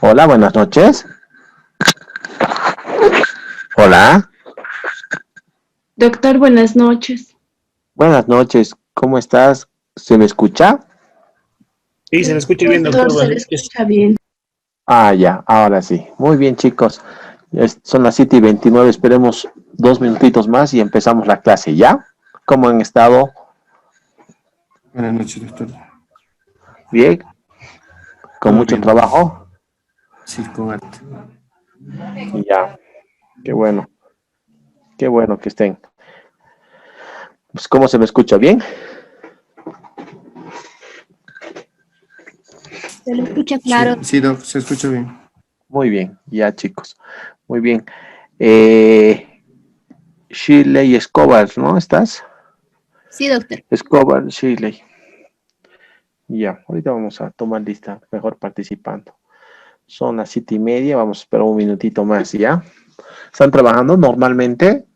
Hola, buenas noches. Hola, Doctor, buenas noches. buenas noches. ¿Cómo estás? ¿Se me escucha? Sí, se le escucha bien, Doctor, doctor. se le Buenas noches. escucha bien. Ah, ya, ahora sí. Muy bien, chicos. Son las 7:29. Esperemos 2 minutitos más y empezamos la clase, ¿ya? ¿Cómo han estado? Buenas noches, doctor. Bien, con Todo mucho bien, doctor. trabajo. Sí, con arte. Ya, qué qué bueno que estén. Pues, ¿cómo se me escucha? ¿Bien? Se lo escucha Sí, claro. sí, doc, se escucha bien. Muy bien, ya, chicos. Muy bien. Eh, Shirley Escobar, ¿no? ¿Estás? Sí, doctor. Escobar, Shirley. Ya, ahorita vamos a tomar lista, mejor participando. Son las 7:30, vamos a esperar un minutito más, ¿ya? ¿Están trabajando normalmente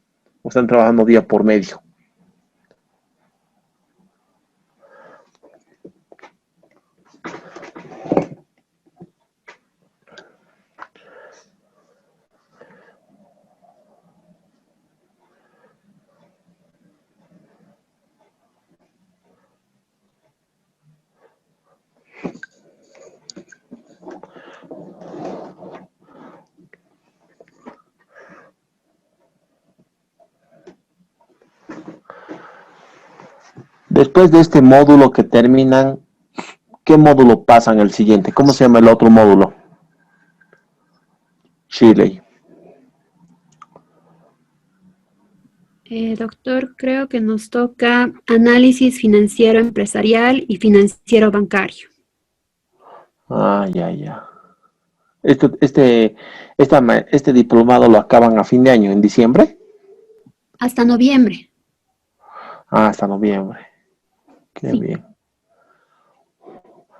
o están trabajando día por medio? Después de este módulo que terminan, ¿qué módulo pasan al siguiente? ¿Cómo se llama el otro módulo? Shirley. Doctor, creo que nos toca análisis financiero empresarial y financiero bancario. Ah, ya, ya. Esto, este diplomado lo acaban a fin de año, en diciembre. Hasta noviembre. Ah, hasta noviembre. Qué Sí, bien.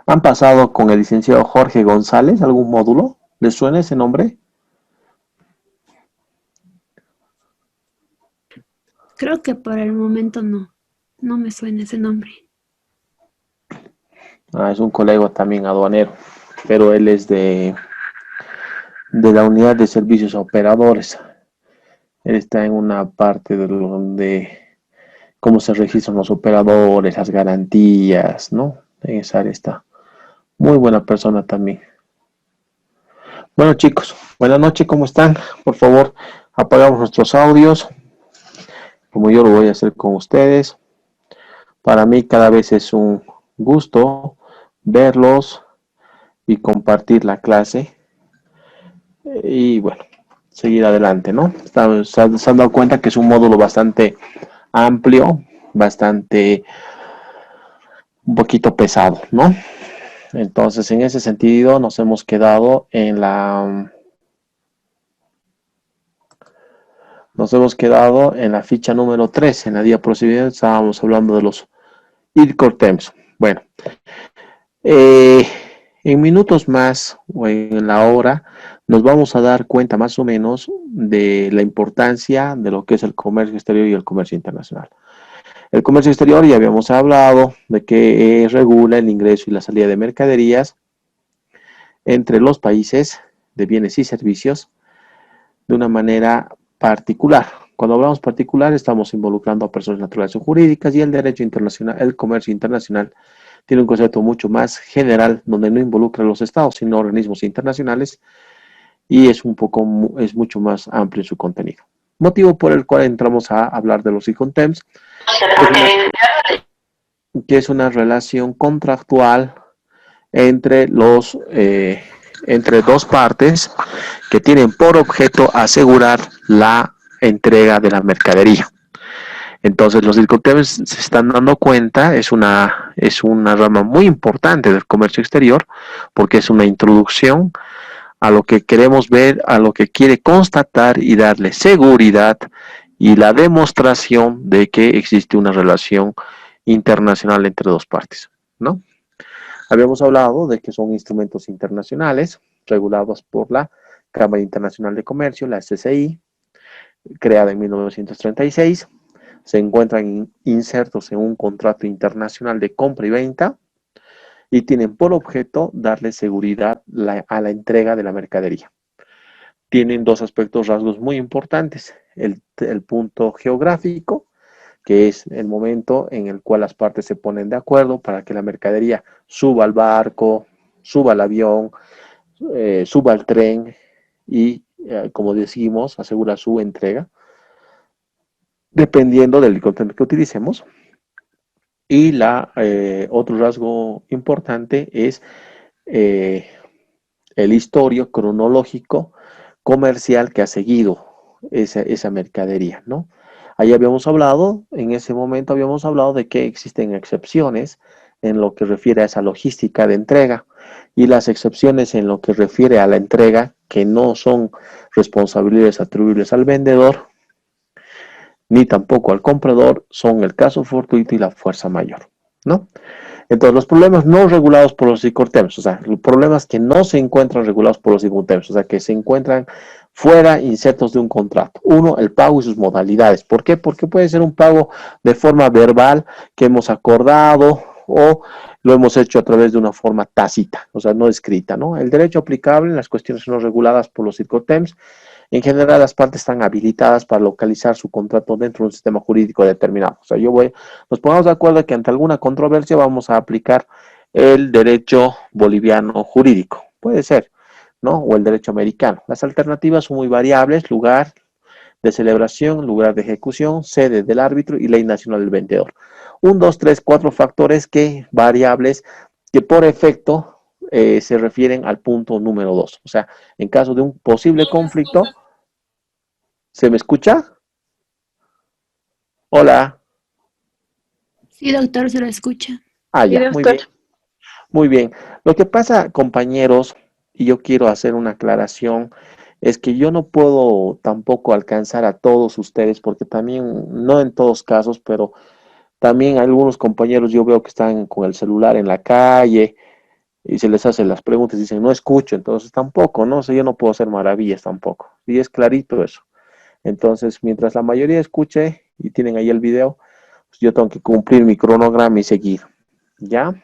¿Han pasado con el licenciado Jorge González algún módulo? ¿Les suena ese nombre? creo que por el momento no. No me suena ese nombre. Ah, es un colega también aduanero, pero él es de la unidad de servicios a operadores. Él está en una parte de donde cómo se registran los operadores, las garantías, ¿no? En esa área está. Muy buena persona también. Bueno, chicos, buenas noches, ¿cómo están? Por favor, apagamos nuestros audios, como yo lo voy a hacer con ustedes. Para mí cada vez es un gusto verlos y compartir la clase. Y bueno, seguir adelante, ¿no? Se han dado cuenta que es un módulo bastante amplio, bastante, un poquito pesado, ¿no? Entonces, en ese sentido, nos hemos quedado en la ficha número 3, en la diapositiva estábamos hablando de los IRCOR TEMS. Bueno, eh, en minutos más o en la hora nos vamos a dar cuenta más o menos de la importancia de lo que es el comercio exterior y el comercio internacional. El comercio exterior ya habíamos hablado de que regula el ingreso y la salida de mercaderías entre los países de bienes y servicios de una manera particular. Cuando hablamos particular estamos involucrando a personas naturales o jurídicas y el derecho internacional, el comercio internacional tiene un concepto mucho más general donde no involucra a los estados sino organismos internacionales y es mucho más amplio en su contenido. Motivo por el cual entramos a hablar de los ICONTEMS, que es una relación contractual entre entre dos partes que tienen por objeto asegurar la entrega de la mercadería. Entonces los discoteles se están dando cuenta, es una rama muy importante del comercio exterior, porque es una introducción a lo que queremos ver, a lo que quiere constatar y darle seguridad y la demostración de que existe una relación internacional entre dos partes, ¿no? Habíamos hablado de que son instrumentos internacionales regulados por la Cámara Internacional de Comercio, la SCI, creada en 1936. Se encuentran insertos en un contrato internacional de compra y venta y tienen por objeto darle seguridad a la entrega de la mercadería. Tienen dos aspectos, rasgos muy importantes. El punto geográfico, que es el momento en el cual las partes se ponen de acuerdo para que la mercadería suba al barco, suba al avión, suba al tren y, como decimos, asegura su entrega, dependiendo del contenedor que utilicemos. Y otro rasgo importante es el historial cronológico comercial que ha seguido esa mercadería, ¿no? Ahí habíamos hablado, en ese momento habíamos hablado de que existen excepciones en lo que refiere a esa logística de entrega, y las excepciones en lo que refiere a la entrega que no son responsabilidades atribuibles al vendedor ni tampoco al comprador son el caso fortuito y la fuerza mayor, ¿no? Entonces, los problemas no regulados por los ICORTEMS, o sea, los problemas que no se encuentran regulados por los ICORTEMS, o sea, que se encuentran fuera, insertos de un contrato. Uno, el pago y sus modalidades. ¿Por qué? Porque puede ser un pago de forma verbal que hemos acordado o lo hemos hecho a través de una forma tácita, o sea, no escrita, ¿no? El derecho aplicable en las cuestiones no reguladas por los ICORTEMS. En general, las partes están habilitadas para localizar su contrato dentro de un sistema jurídico determinado. O sea, nos ponemos de acuerdo que ante alguna controversia vamos a aplicar el derecho boliviano jurídico. Puede ser, ¿no? O el derecho americano. Las alternativas son muy variables: lugar de celebración, lugar de ejecución, sede del árbitro y ley nacional del vendedor. 1, 2, 3, 4 factores variables que por efecto se refieren al punto número 2. O sea, en caso de un posible conflicto, ¿se me escucha? Hola. Sí, doctor, se lo escucha. Ah, ya, muy bien. Muy bien. Lo que pasa, compañeros, y yo quiero hacer una aclaración, es que yo no puedo tampoco alcanzar a todos ustedes, porque también, no en todos casos, pero también algunos compañeros yo veo que están con el celular en la calle y se les hacen las preguntas y dicen, no escucho, entonces tampoco, ¿no? O sea, yo no puedo hacer maravillas tampoco. Y es clarito eso. Entonces, mientras la mayoría escuche y tienen ahí el video, pues yo tengo que cumplir mi cronograma y seguir, ¿ya?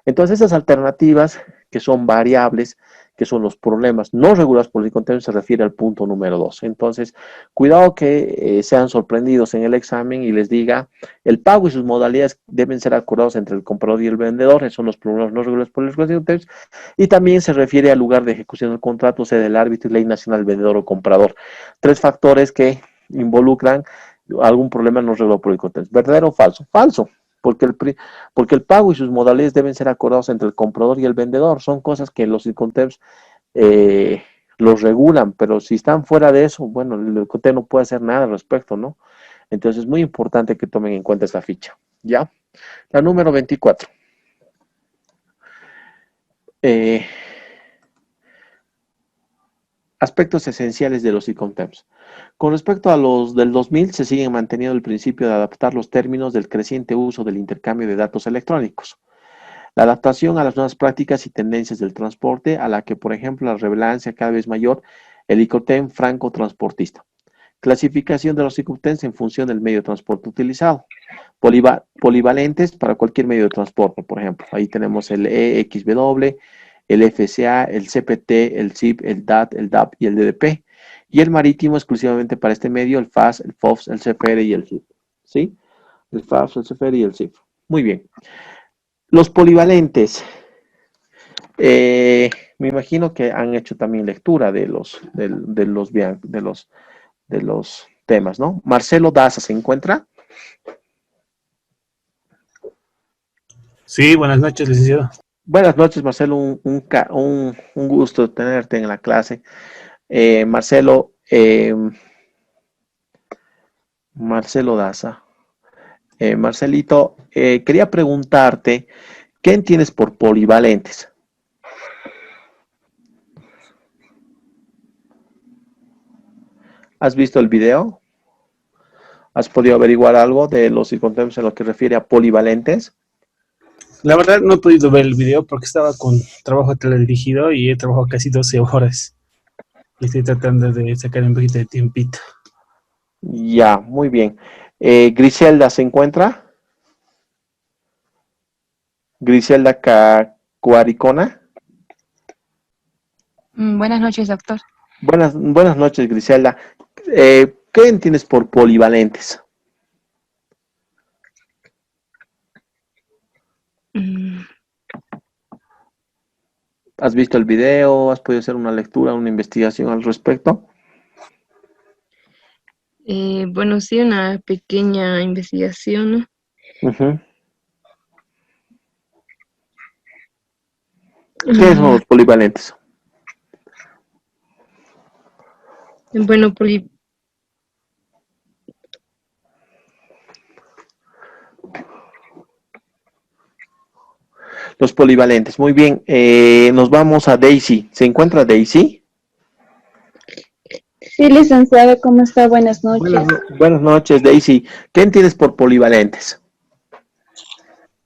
Entonces, esas alternativas que son variables, que son los problemas no regulados por el contenido, se refiere al punto número 2. Entonces, cuidado que sean sorprendidos en el examen y les diga, el pago y sus modalidades deben ser acordados entre el comprador y el vendedor, esos son los problemas no regulados por el contenido, y también se refiere al lugar de ejecución del contrato, sede del árbitro y ley nacional vendedor o comprador. 3 factores que involucran algún problema no regulado por el contenido. ¿Verdadero o falso? Falso. Porque el pago y sus modalidades deben ser acordados entre el comprador y el vendedor. Son cosas que los ICONTEPS los regulan, pero si están fuera de eso, bueno, el ICONTEP no puede hacer nada al respecto, ¿no? Entonces es muy importante que tomen en cuenta esta ficha, ¿ya? La número 24. Aspectos esenciales de los ICONTEPS. Con respecto a los del 2000, se sigue manteniendo el principio de adaptar los términos del creciente uso del intercambio de datos electrónicos. La adaptación a las nuevas prácticas y tendencias del transporte, a la que, por ejemplo, la relevancia cada vez mayor, el ICOTEM franco-transportista. Clasificación de los ICOTEMs en función del medio de transporte utilizado. Polivalentes para cualquier medio de transporte, por ejemplo. Ahí tenemos el EXW, el FCA, el CPT, el CIP, el DAT, el DAP y el DDP. Y el marítimo exclusivamente para este medio, el FAS, el FOFS, el CFR y el CIP. ¿Sí? El FAS, el CFR y el CIP. Muy bien. Los polivalentes. Me imagino que han hecho también lectura de los temas, ¿no? Marcelo Daza, ¿se encuentra? Sí, buenas noches, licenciado. Buenas noches, Marcelo. Un gusto tenerte en la clase. Marcelo Daza. Marcelito, quería preguntarte, ¿qué entiendes por polivalentes? ¿Has visto el video? ¿Has podido averiguar algo de los ICONTEMs en lo que refiere a polivalentes? La verdad no he podido ver el video porque estaba con trabajo teledirigido y he trabajado casi 12 horas. Y estoy tratando de sacar un poquito de tiempito. Ya, muy bien. Griselda, ¿se encuentra? Griselda Cuaricona. Buenas noches, doctor. Buenas noches, Griselda. ¿Qué entiendes por polivalentes? Mm, ¿Has visto el video? ¿Has podido hacer una lectura, una investigación al respecto? bueno, sí, una pequeña investigación, ¿no? Ujú. ¿Qué son los polivalentes? Bueno, Los polivalentes. Muy bien. Nos vamos a Daisy. ¿Se encuentra Daisy? Sí, licenciado, ¿cómo está? Buenas Buenas, noches. buenas noches, Daisy. ¿Qué entiendes por polivalentes?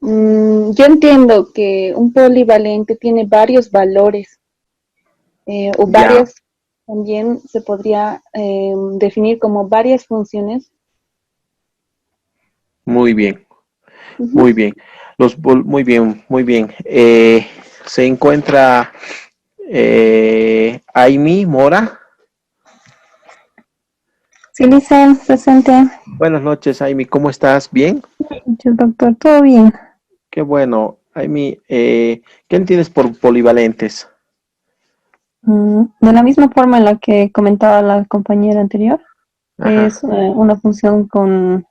Yo entiendo que un polivalente tiene varios valores o Ya, varias, también se podría definir como varias funciones. muy bien, Ujú. muy bien. Muy bien, muy bien. Se encuentra Aimi Mora. Sí, Licen, presente. Buenas noches, Aimi. ¿Cómo estás? ¿Bien? Yo, doctor, todo bien. Qué bueno. Aimi, ¿qué entiendes por polivalentes? De la misma forma en la que comentaba la compañera anterior, Ajá, es una función con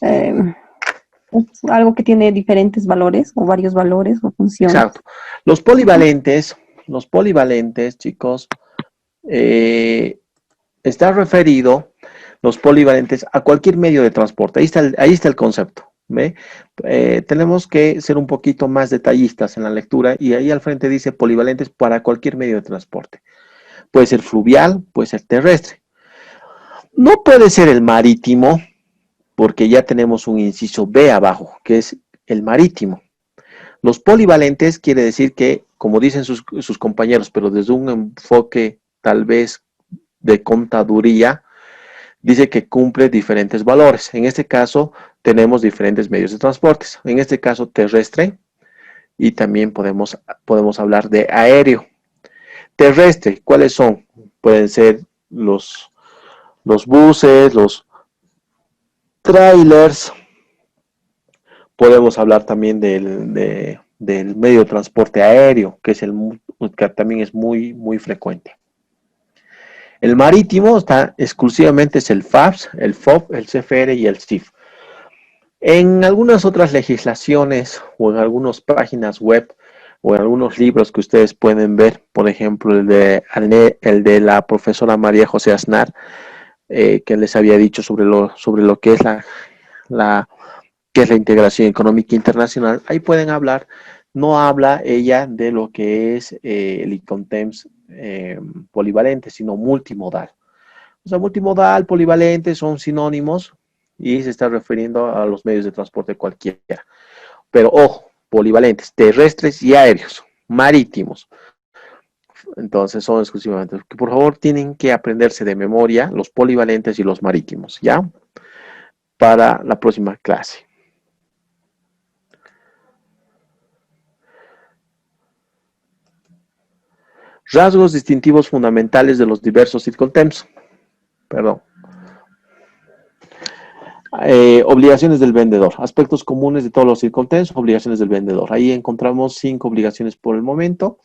eh, es algo que tiene diferentes valores o varios valores o funciones. exacto. Los polivalentes, chicos, eh, está referido los polivalentes a cualquier medio de transporte. Ahí está el concepto. ¿Ve? Tenemos que ser un poquito más detallistas en la lectura y ahí al frente dice polivalentes para cualquier medio de transporte. Puede ser fluvial, puede ser terrestre. No puede ser el marítimo porque ya tenemos un inciso B abajo, que es el marítimo. Los polivalentes quiere decir que, como dicen sus compañeros, pero desde un enfoque tal vez de contaduría, dice que cumple diferentes valores. En este caso, tenemos diferentes medios de transporte. En este caso, terrestre, y también podemos hablar de aéreo. Terrestre, ¿cuáles son? Pueden ser los buses, los trailers. Podemos hablar también del medio de transporte aéreo, que que también es muy frecuente. El marítimo está exclusivamente es el FABS, el FOB, el CFR y el CIF. En algunas otras legislaciones o en algunas páginas web o en algunos libros que ustedes pueden ver, por ejemplo, el de la profesora María José Aznar, que les había dicho sobre lo que es que es la integración económica internacional, ahí pueden hablar, no habla ella de lo que es el ICONTEMS polivalente, sino multimodal. O sea, multimodal, polivalente son sinónimos y se está refiriendo a los medios de transporte cualquiera. Pero ojo, polivalentes, terrestres y aéreos, marítimos. Entonces son exclusivamente, que por favor tienen que aprenderse de memoria los polivalentes y los marítimos, ¿ya? Para la próxima clase. Rasgos distintivos fundamentales de los diversos circontems. Perdón. Obligaciones del vendedor. Aspectos comunes de todos los circontems, obligaciones del vendedor. Ahí encontramos 5 obligaciones por el momento,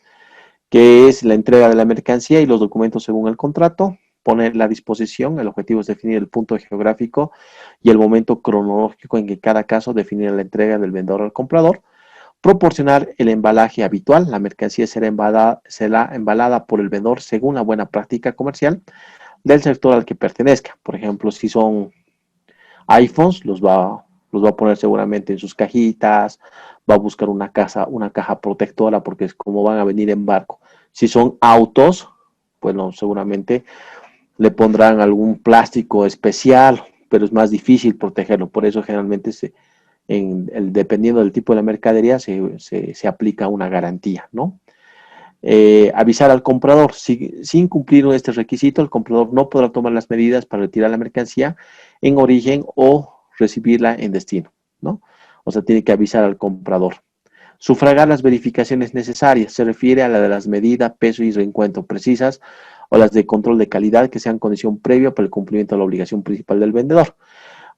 que es la entrega de la mercancía y los documentos según el contrato, poner la disposición, el objetivo es definir el punto geográfico y el momento cronológico en que cada caso definir la entrega del vendedor al comprador, proporcionar el embalaje habitual, la mercancía será embalada por el vendedor según la buena práctica comercial del sector al que pertenezca. Por ejemplo, si son iPhones, los va a poner seguramente en sus cajitas, va a buscar una caja protectora porque es como van a venir en barco. Si son autos, bueno, seguramente le pondrán algún plástico especial, pero es más difícil protegerlo. Por eso generalmente dependiendo del tipo de la mercadería se aplica una garantía, ¿no? Avisar al comprador. Sin cumplir este requisito, el comprador no podrá tomar las medidas para retirar la mercancía en origen o recibirla en destino, ¿no? O sea, tiene que avisar al comprador. Sufragar las verificaciones necesarias. Se refiere a la de las medidas, peso y reencuentro precisas o las de control de calidad que sean condición previa para el cumplimiento de la obligación principal del vendedor.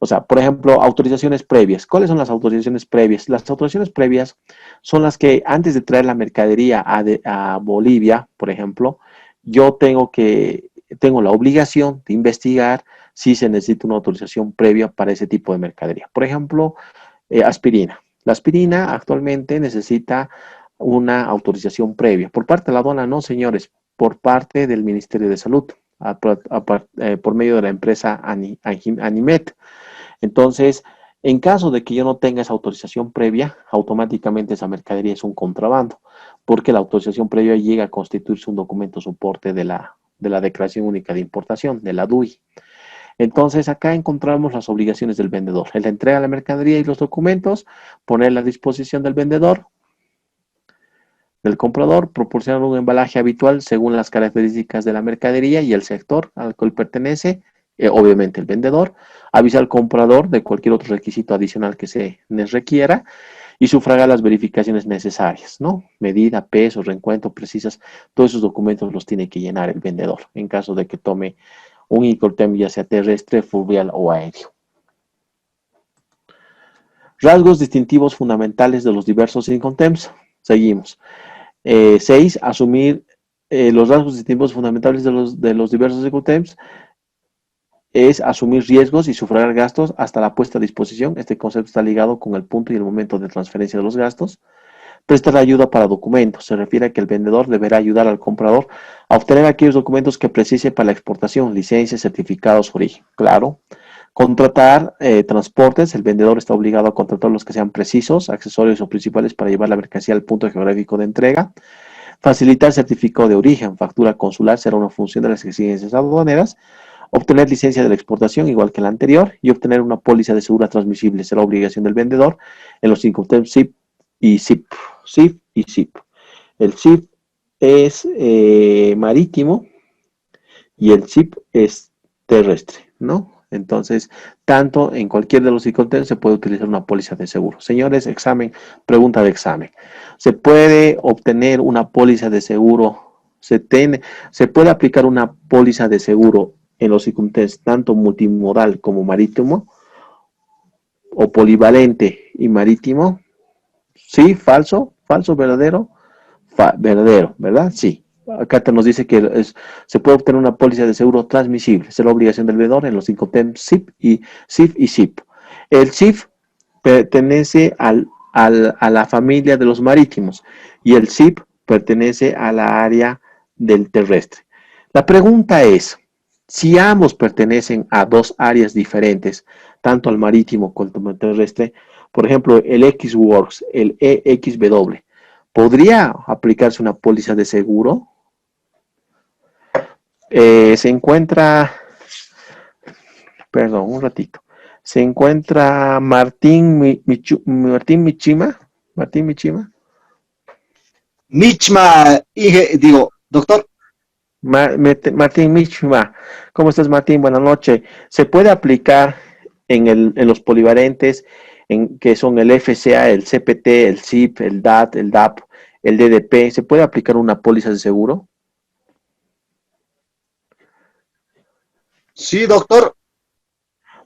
O sea, por ejemplo, autorizaciones previas. ¿Cuáles son las autorizaciones previas? Las autorizaciones previas son las que antes de traer la mercadería a Bolivia, por ejemplo, yo tengo la obligación de investigar si se necesita una autorización previa para ese tipo de mercadería. Por ejemplo, aspirina. La aspirina actualmente necesita una autorización previa. Por parte de la aduana, no, señores, por parte del Ministerio de Salud, por medio de la empresa Animet. Entonces, en caso de que yo no tenga esa autorización previa, automáticamente esa mercadería es un contrabando, porque la autorización previa llega a constituirse un documento soporte de la Declaración Única de Importación, de la DUI. Entonces, acá encontramos las obligaciones del vendedor. Él entrega la mercadería y los documentos, ponerla a disposición del vendedor, del comprador, proporcionar un embalaje habitual según las características de la mercadería y el sector al cual pertenece, obviamente el vendedor, avisa al comprador de cualquier otro requisito adicional que se les requiera y sufraga las verificaciones necesarias, ¿no? Medida, peso, reencuentro, precisas, todos esos documentos los tiene que llenar el vendedor en caso de que tome un Incoterm, ya sea terrestre, fluvial o aéreo. Rasgos distintivos fundamentales de los diversos Incoterms. Seguimos. 6. Asumir los rasgos distintivos fundamentales de los diversos Incoterms es asumir riesgos y sufragar gastos hasta la puesta a disposición. Este concepto está ligado con el punto y el momento de transferencia de los gastos. Prestar ayuda para documentos. Se refiere a que el vendedor deberá ayudar al comprador a obtener aquellos documentos que precise para la exportación, licencias, certificados, origen. Claro. Contratar transportes. El vendedor está obligado a contratar los que sean precisos, accesorios o principales para llevar la mercancía al punto geográfico de entrega. Facilitar certificado de origen. Factura consular será una función de las exigencias aduaneras. Obtener licencia de la exportación, igual que la anterior, y obtener una póliza de seguro transmisible será obligación del vendedor en los Incoterms SIP y SIP. SIF y SIP. El SIF es marítimo y el SIP es terrestre, ¿no? Entonces, tanto en cualquier de los Incoterms se puede utilizar una póliza de seguro. Señores, examen, pregunta de examen. ¿Se puede obtener una póliza de seguro? ¿Se puede aplicar una póliza de seguro en los Incoterms tanto multimodal como marítimo? ¿O polivalente y marítimo? Sí, falso, verdadero, verdadero, ¿verdad? Sí. Acá nos dice que se puede obtener una póliza de seguro transmisible. Es la obligación del vendedor en los Incoterms SIP y SIP. El SIP pertenece a la familia de los marítimos y el SIP pertenece a la área del terrestre. La pregunta es, si ambos pertenecen a dos áreas diferentes, tanto al marítimo como al terrestre, por ejemplo, el X-Works, el EXW, ¿podría aplicarse una póliza de seguro? Se encuentra Martín Michima. Doctor. Martín Michima. ¿Cómo estás, Martín? Buenas noches. ¿Se puede aplicar en los polivalentes, que son el FCA, el CPT, el SIP, el DAT, el DAP, el DDP? ¿Se puede aplicar una póliza de seguro? Sí, doctor.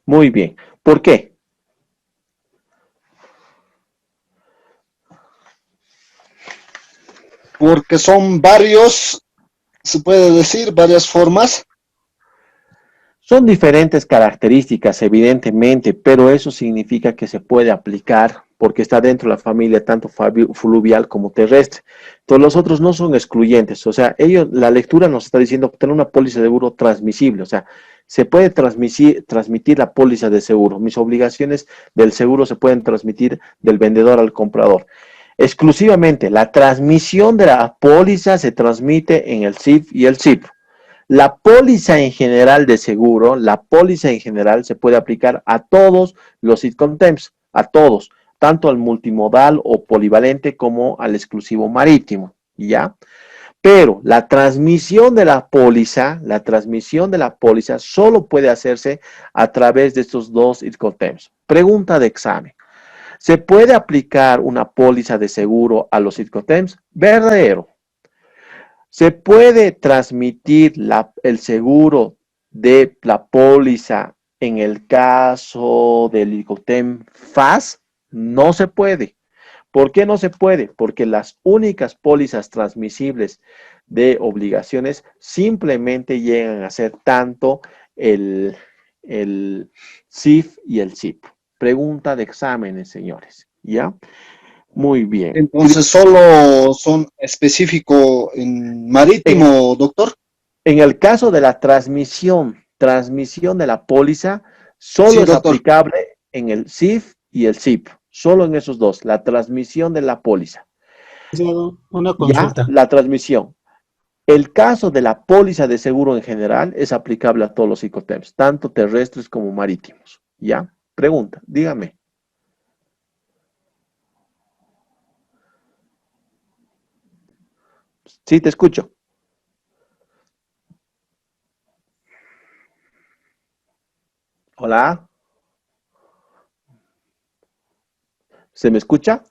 Muy bien. ¿Por qué? Porque son varios, se puede decir, varias formas. Son diferentes características, evidentemente, pero eso significa que se puede aplicar porque está dentro de la familia tanto fluvial como terrestre. Entonces, los otros no son excluyentes. O sea, la lectura nos está diciendo tener una póliza de seguro transmisible. O sea, se puede transmitir la póliza de seguro. Mis obligaciones del seguro se pueden transmitir del vendedor al comprador. Exclusivamente, la transmisión de la póliza se transmite en el SIF y el SIP. La póliza en general de seguro, se puede aplicar a todos los Incoterms, a todos, tanto al multimodal o polivalente como al exclusivo marítimo, ¿ya? Pero la transmisión de la póliza solo puede hacerse a través de estos dos Incoterms. Pregunta de examen. ¿Se puede aplicar una póliza de seguro a los Incoterms? Verdadero. ¿Se puede transmitir el seguro de la póliza en el caso del Incoterm FAS? No se puede. ¿Por qué no se puede? Porque las únicas pólizas transmisibles de obligaciones simplemente llegan a ser tanto el CIF y el CIP. Pregunta de exámenes, señores. ¿Ya? Muy bien. Entonces, ¿solo son específicos en marítimo, doctor? En el caso de la transmisión de la póliza, solo Sí, es doctor. aplicable en el CIF y el CIP. Solo en esos dos, la transmisión de la póliza. Una Ya, consulta. la transmisión. El caso de la póliza de seguro en general es aplicable a todos los Incoterms, tanto terrestres como marítimos. ¿Ya? Pregunta, dígame. Sí, te escucho. Hola. ¿Se me escucha?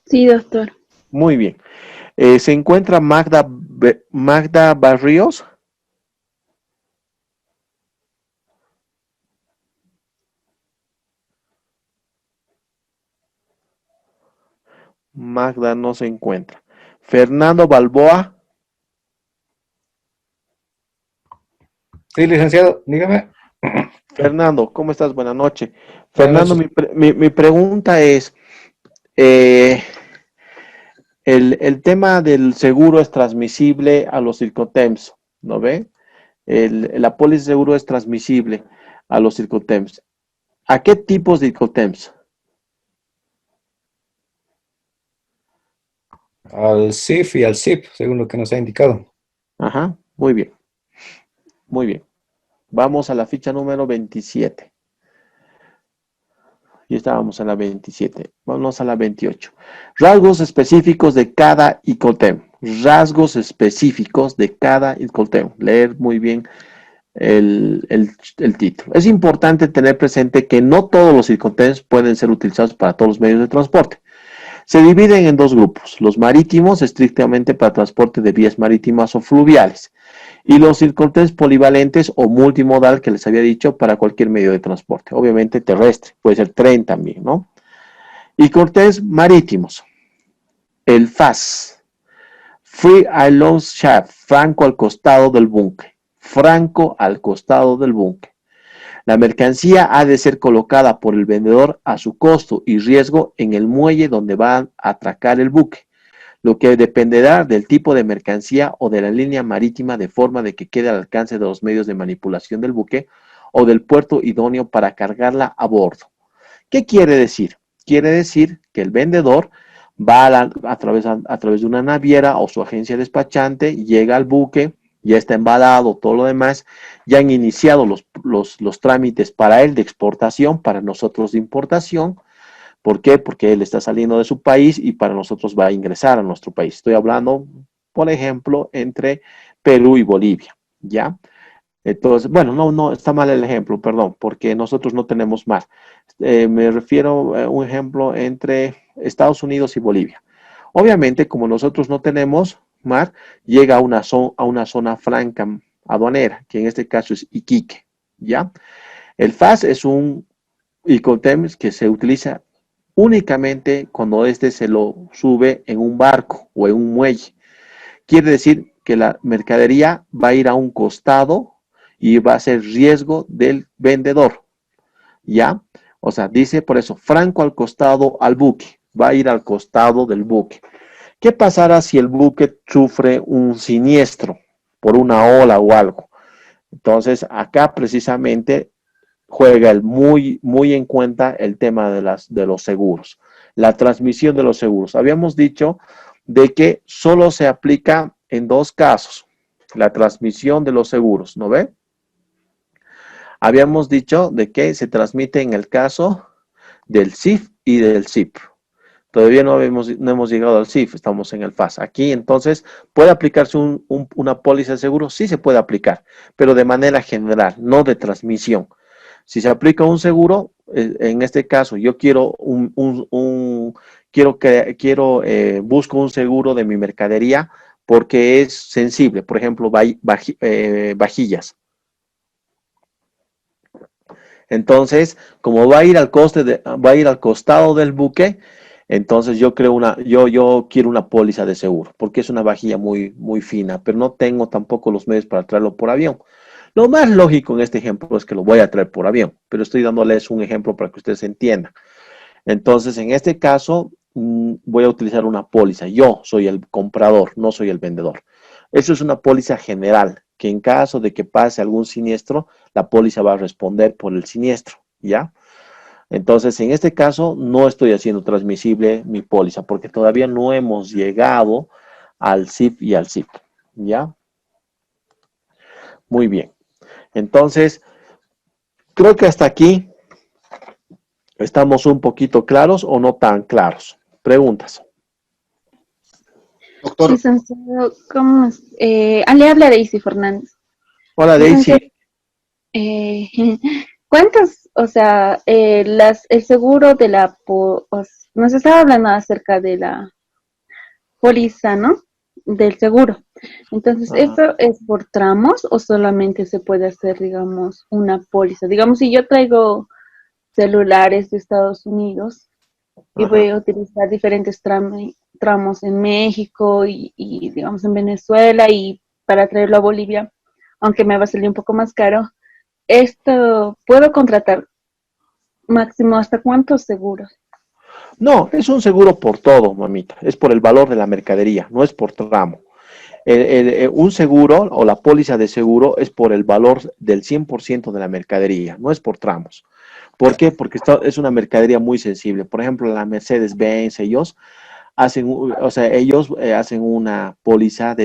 Sí, doctor. Muy bien. ¿Se encuentra Magda Barrios? Magda no se encuentra. Fernando Balboa. Sí, licenciado, dígame. Fernando, ¿cómo estás? Buenas noches. Buenas Fernando, noches. mi pregunta es, el tema del seguro es transmisible a los Incoterms, ¿no ve? La póliza de seguro es transmisible a los Incoterms. ¿A qué tipos de Incoterms? Al CIF y al CIP, según lo que nos ha indicado. Ajá, muy bien. Muy bien. Vamos a la ficha número 27. Y estábamos en la 27. Vamos a la 28. Rasgos específicos de cada Incoterm. Rasgos específicos de cada Incoterm. Leer muy bien el título. Es importante tener presente que no todos los Incoterms pueden ser utilizados para todos los medios de transporte. Se dividen en dos grupos. Los marítimos, estrictamente para transporte de vías marítimas o fluviales. Y los Incoterms polivalentes o multimodal, que les había dicho, para cualquier medio de transporte. Obviamente terrestre, puede ser tren también, ¿no? Incoterms marítimos. El FAS. Free Alongshaft, franco al costado del buque. Franco al costado del buque. La mercancía ha de ser colocada por el vendedor a su costo y riesgo en el muelle donde va a atracar el buque, lo que dependerá del tipo de mercancía o de la línea marítima, de forma de que quede al alcance de los medios de manipulación del buque o del puerto idóneo para cargarla a bordo. ¿Qué quiere decir? Quiere decir que el vendedor va a través de una naviera o su agencia despachante, llega al buque, ya está embalado, todo lo demás, ya han iniciado los trámites para él de exportación, para nosotros de importación. ¿Por qué? Porque él está saliendo de su país y para nosotros va a ingresar a nuestro país. Estoy hablando, por ejemplo, entre Perú y Bolivia, ¿ya? Entonces, bueno, no, está mal el ejemplo, perdón, porque nosotros no tenemos mar. Me refiero a un ejemplo entre Estados Unidos y Bolivia. Obviamente, como nosotros no tenemos mar, llega a una zona franca aduanera, que en este caso es Iquique, ¿ya? El FAS es un Incoterm que se utiliza únicamente cuando se lo sube en un barco o en un muelle. Quiere decir que la mercadería va a ir a un costado y va a ser riesgo del vendedor, ¿ya? O sea, dice por eso, franco al costado al buque, va a ir al costado del buque. ¿Qué pasará si el buque sufre un siniestro por una ola o algo? Entonces, acá precisamente juega muy en cuenta el tema de los seguros, la transmisión de los seguros. Habíamos dicho de que solo se aplica en dos casos, la transmisión de los seguros, ¿no ve? Habíamos dicho de que se transmite en el caso del CIF y del CIP. Todavía no hemos llegado al CIF, estamos en el FAS. Aquí entonces, ¿puede aplicarse una póliza de seguro? Sí se puede aplicar, pero de manera general, no de transmisión. Si se aplica un seguro, en este caso yo quiero busco un seguro de mi mercadería porque es sensible, por ejemplo, vajillas. Entonces, como va a ir al costado del buque, entonces yo quiero una póliza de seguro, porque es una vajilla muy, muy fina, pero no tengo tampoco los medios para traerlo por avión. Lo más lógico en este ejemplo es que lo voy a traer por avión, pero estoy dándoles un ejemplo para que ustedes entiendan. Entonces, en este caso, voy a utilizar una póliza. Yo soy el comprador, no soy el vendedor. Eso es una póliza general, que en caso de que pase algún siniestro, la póliza va a responder por el siniestro, ¿ya? Entonces, en este caso, no estoy haciendo transmisible mi póliza, porque todavía no hemos llegado al SIF y al SIP, ¿ya? Muy bien. Entonces, creo que hasta aquí estamos un poquito claros o no tan claros. Preguntas. Doctor, Licenciado, ¿cómo es? Le habla Daisy Fernández. Hola, Daisy. ¿Cuántos, o sea, el seguro de nos estaba hablando acerca de la póliza, ¿no? Del seguro. Entonces, Ajá. ¿eso es por tramos o solamente se puede hacer, digamos, una póliza? Digamos, si yo traigo celulares de Estados Unidos y Ajá. voy a utilizar diferentes tramos en México y, digamos, en Venezuela y para traerlo a Bolivia, aunque me va a salir un poco más caro, esto puedo contratar máximo hasta cuántos seguros. No, es un seguro por todo, mamita. Es por el valor de la mercadería, no es por tramo. Un seguro o la póliza de seguro es por el valor del 100% de la mercadería, no es por tramos. ¿Por qué? Porque es una mercadería muy sensible. Por ejemplo, la Mercedes-Benz, ellos hacen una póliza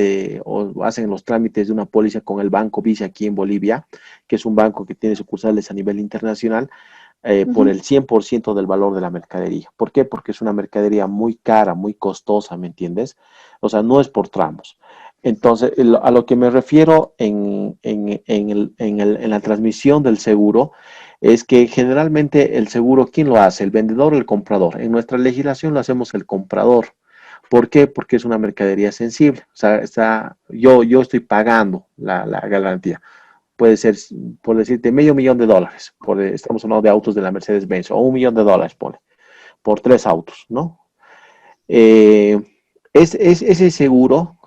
o hacen los trámites de una póliza con el Banco Vice aquí en Bolivia, que es un banco que tiene sucursales a nivel internacional, por el 100% del valor de la mercadería. ¿Por qué? Porque es una mercadería muy cara, muy costosa, ¿me entiendes? O sea, no es por tramos. Entonces, a lo que me refiero en la transmisión del seguro es que generalmente el seguro, ¿quién lo hace? ¿El vendedor o el comprador? En nuestra legislación lo hacemos el comprador. ¿Por qué? Porque es una mercadería sensible. O sea, yo estoy pagando la garantía. Puede ser, por decirte, $500,000. Estamos hablando de autos de la Mercedes-Benz, o $1,000,000, pone, por 3 autos, ¿no? Ese seguro,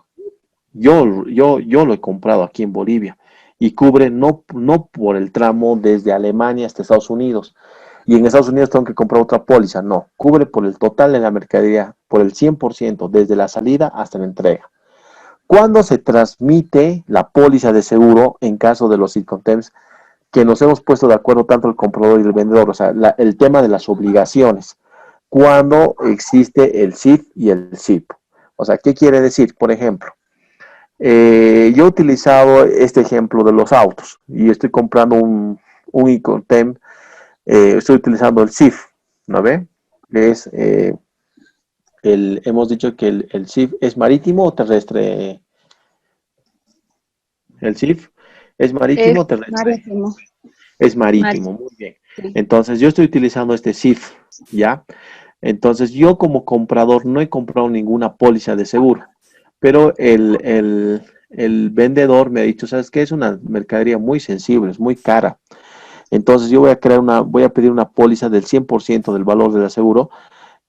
yo lo he comprado aquí en Bolivia y cubre no por el tramo desde Alemania hasta Estados Unidos. Y en Estados Unidos tengo que comprar otra póliza. No, cubre por el total de la mercadería, por el 100%, desde la salida hasta la entrega. ¿Cuándo se transmite la póliza de seguro en caso de los Incoterms que nos hemos puesto de acuerdo tanto el comprador y el vendedor? O sea, el tema de las obligaciones. Cuando existe el SIF y el SIP. O sea, ¿qué quiere decir? Por ejemplo, yo he utilizado este ejemplo de los autos y estoy comprando un Incoterm, estoy utilizando el SIF, ¿no ve? Es hemos dicho que el SIF es marítimo o terrestre. ¿El SIF es marítimo o Es terrestre? marítimo. Es marítimo, muy bien. Sí. Entonces yo estoy utilizando este SIF, ¿ya? Entonces yo como comprador no he comprado ninguna póliza de seguro, pero el vendedor me ha dicho, ¿sabes qué? Es una mercadería muy sensible, es muy cara. Entonces yo voy a pedir una póliza del 100% del valor del seguro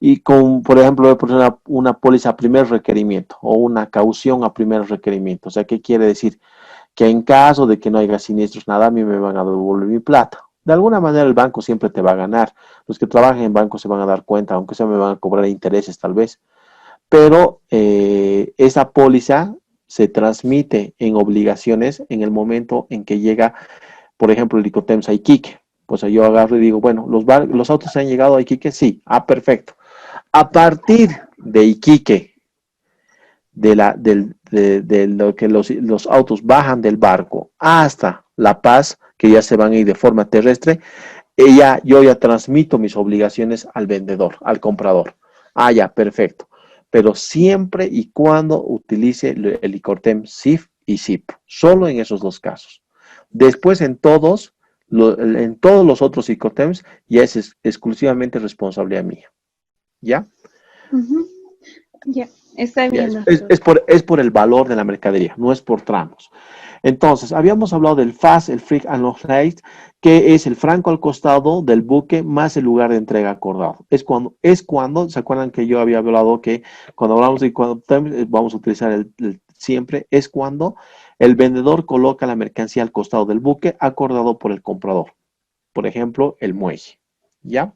y por ejemplo, voy a poner una póliza a primer requerimiento o una caución a primer requerimiento. O sea, ¿qué quiere decir? Que en caso de que no haya siniestros, nada, a mí me van a devolver mi plata. De alguna manera el banco siempre te va a ganar. Los que trabajan en banco se van a dar cuenta, aunque se me van a cobrar intereses tal vez. Pero esa póliza se transmite en obligaciones en el momento en que llega, por ejemplo, el Icotems a Iquique. Pues yo agarro y digo, bueno, los autos han llegado a Iquique, sí, perfecto. A partir de Iquique, de lo que los autos bajan del barco hasta La Paz, que ya se van a ir de forma terrestre, yo ya transmito mis obligaciones al vendedor, al comprador. Ya, perfecto. Pero siempre y cuando utilice el Icoterm SIF y SIP. Solo en esos dos casos. Después, en todos, En todos los otros Incoterms ya es exclusivamente responsabilidad mía. ¿Ya? Ujú. Ya, está Ya, bien, doctor. es por el valor de la mercadería, no es por tramos. Entonces, habíamos hablado del FAS, el Free and Localized, que es el franco al costado del buque más el lugar de entrega acordado. Es cuando, ¿se acuerdan que yo había hablado que cuando hablamos de Incoterms vamos a utilizar siempre, es cuando el vendedor coloca la mercancía al costado del buque acordado por el comprador. Por ejemplo, el muelle. ¿Ya?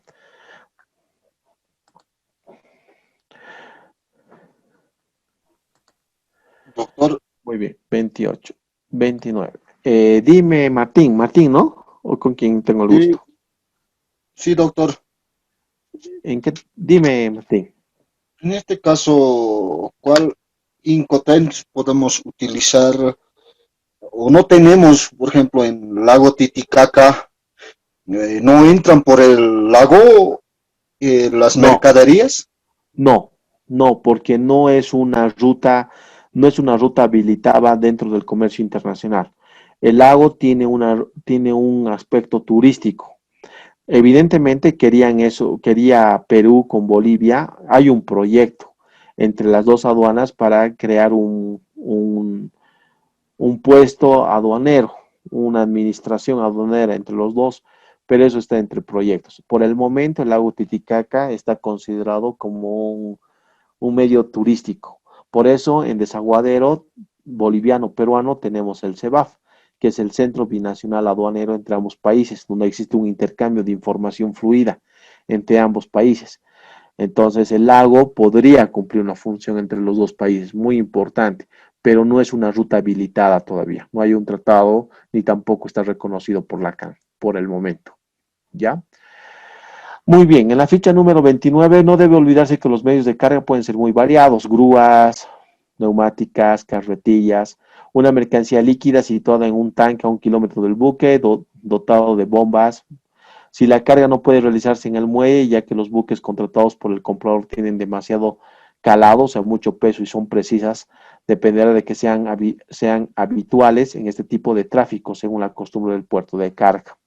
Doctor, Muy bien, 28, 29. Dime, Martín, ¿no? ¿O con quién tengo el sí, gusto? sí, doctor. Dime, Martín. En este caso, ¿cuál Incoterms podemos utilizar o no tenemos, por ejemplo, en lago Titicaca, no entran por el lago las No, mercaderías? no, porque no es una ruta habilitada dentro del comercio internacional. El lago tiene un aspecto turístico. Evidentemente quería Perú con Bolivia. Hay un proyecto entre las dos aduanas para crear un puesto aduanero, una administración aduanera entre los dos, pero eso está entre proyectos. Por el momento, el lago Titicaca está considerado como un medio turístico. Por eso, en desaguadero boliviano-peruano tenemos el CEBAF, que es el Centro Binacional Aduanero entre ambos países, donde existe un intercambio de información fluida entre ambos países. Entonces, el lago podría cumplir una función entre los dos países muy importante, pero no es una ruta habilitada todavía. No hay un tratado ni tampoco está reconocido por la CAN por el momento. ¿Ya? Muy bien, en la ficha número 29 no debe olvidarse que los medios de carga pueden ser muy variados, grúas, neumáticas, carretillas, una mercancía líquida situada en un tanque a 1 kilómetro del buque, dotado de bombas. Si la carga no puede realizarse en el muelle, ya que los buques contratados por el comprador tienen demasiado calado, o sea, mucho peso y son precisas, dependerá de que sean habituales en este tipo de tráfico, según la costumbre del puerto de carga.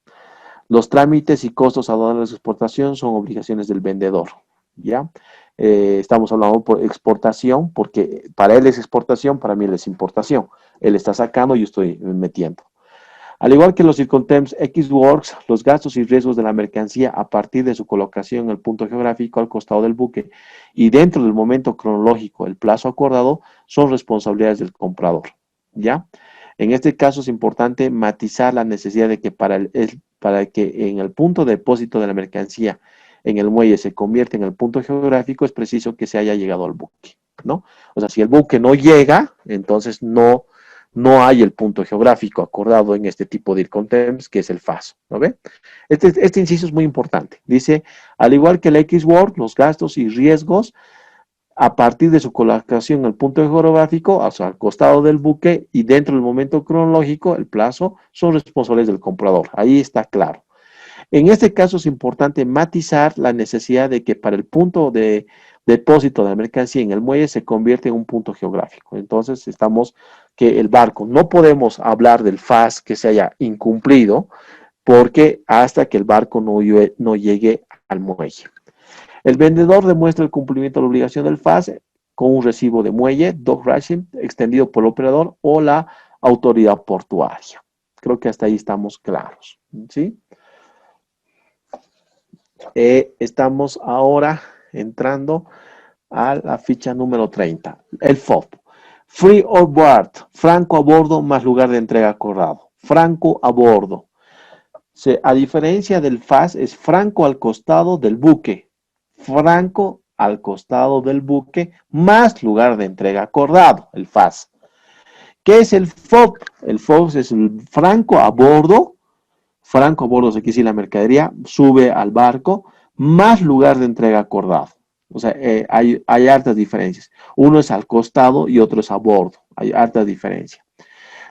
Los trámites y costos aduanales de exportación son obligaciones del vendedor, ¿ya? Estamos hablando por exportación, porque para él es exportación, para mí él es importación. Él está sacando, yo estoy metiendo. Al igual que los Incoterms X-Works, los gastos y riesgos de la mercancía a partir de su colocación en el punto geográfico al costado del buque y dentro del momento cronológico, el plazo acordado, son responsabilidades del comprador, ¿ya? En este caso es importante matizar la necesidad de que para que en el punto de depósito de la mercancía en el muelle se convierta en el punto geográfico, es preciso que se haya llegado al buque, ¿no? O sea, si el buque no llega, entonces no hay el punto geográfico acordado en este tipo de Incoterms, que es el FAS, ¿no ve? Este inciso es muy importante. Dice, al igual que el X-Word, los gastos y riesgos a partir de su colocación en el punto geográfico, o sea, al costado del buque y dentro del momento cronológico, el plazo, son responsables del comprador. Ahí está claro. En este caso es importante matizar la necesidad de que para el punto de depósito de la mercancía en el muelle se convierte en un punto geográfico. Entonces estamos que el barco, no podemos hablar del FAS que se haya incumplido porque hasta que el barco no llegue al muelle. El vendedor demuestra el cumplimiento de la obligación del FAS con un recibo de muelle, dock rating, extendido por el operador o la autoridad portuaria. Creo que hasta ahí estamos claros, ¿sí? Estamos ahora entrando a la ficha número 30, el FOB. Free on board, franco a bordo más lugar de entrega acordado. Franco a bordo. A diferencia del FAS, es franco al costado del buque. Franco al costado del buque más lugar de entrega acordado, el FAS. ¿Qué es el FOB? El FOB es el franco a bordo. Franco a bordo, se quiere decir la mercadería, sube al barco, más lugar de entrega acordado. O sea, hay hartas diferencias. Uno es al costado y otro es a bordo. Hay harta diferencia.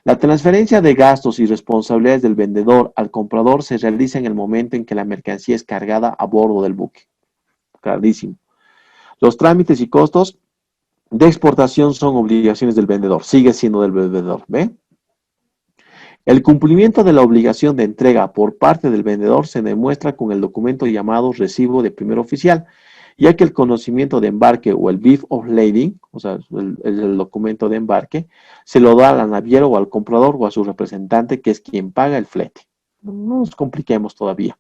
La transferencia de gastos y responsabilidades del vendedor al comprador se realiza en el momento en que la mercancía es cargada a bordo del buque. Clarísimo. Los trámites y costos de exportación son obligaciones del vendedor. Sigue siendo del vendedor, ¿ve? El cumplimiento de la obligación de entrega por parte del vendedor se demuestra con el documento llamado recibo de primer oficial, ya que el conocimiento de embarque o el bill of lading, o sea, el documento de embarque, se lo da al naviero o al comprador o a su representante, que es quien paga el flete. No nos compliquemos todavía.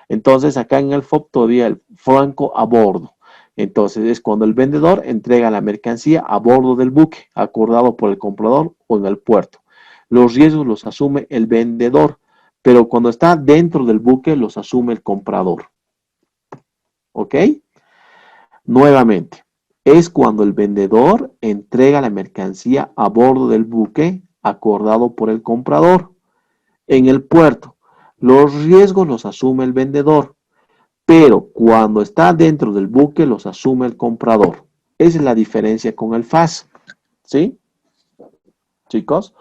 Entonces, acá en el FOB todavía el franco a bordo. Entonces, es cuando el vendedor entrega la mercancía a bordo del buque, acordado por el comprador o en el puerto. Los riesgos los asume el vendedor, pero cuando está dentro del buque los asume el comprador. ¿Ok? Nuevamente, es cuando el vendedor entrega la mercancía a bordo del buque, acordado por el comprador. En el puerto, los riesgos los asume el vendedor, pero cuando está dentro del buque los asume el comprador. Esa es la diferencia con el FAS. ¿Sí? Chicos,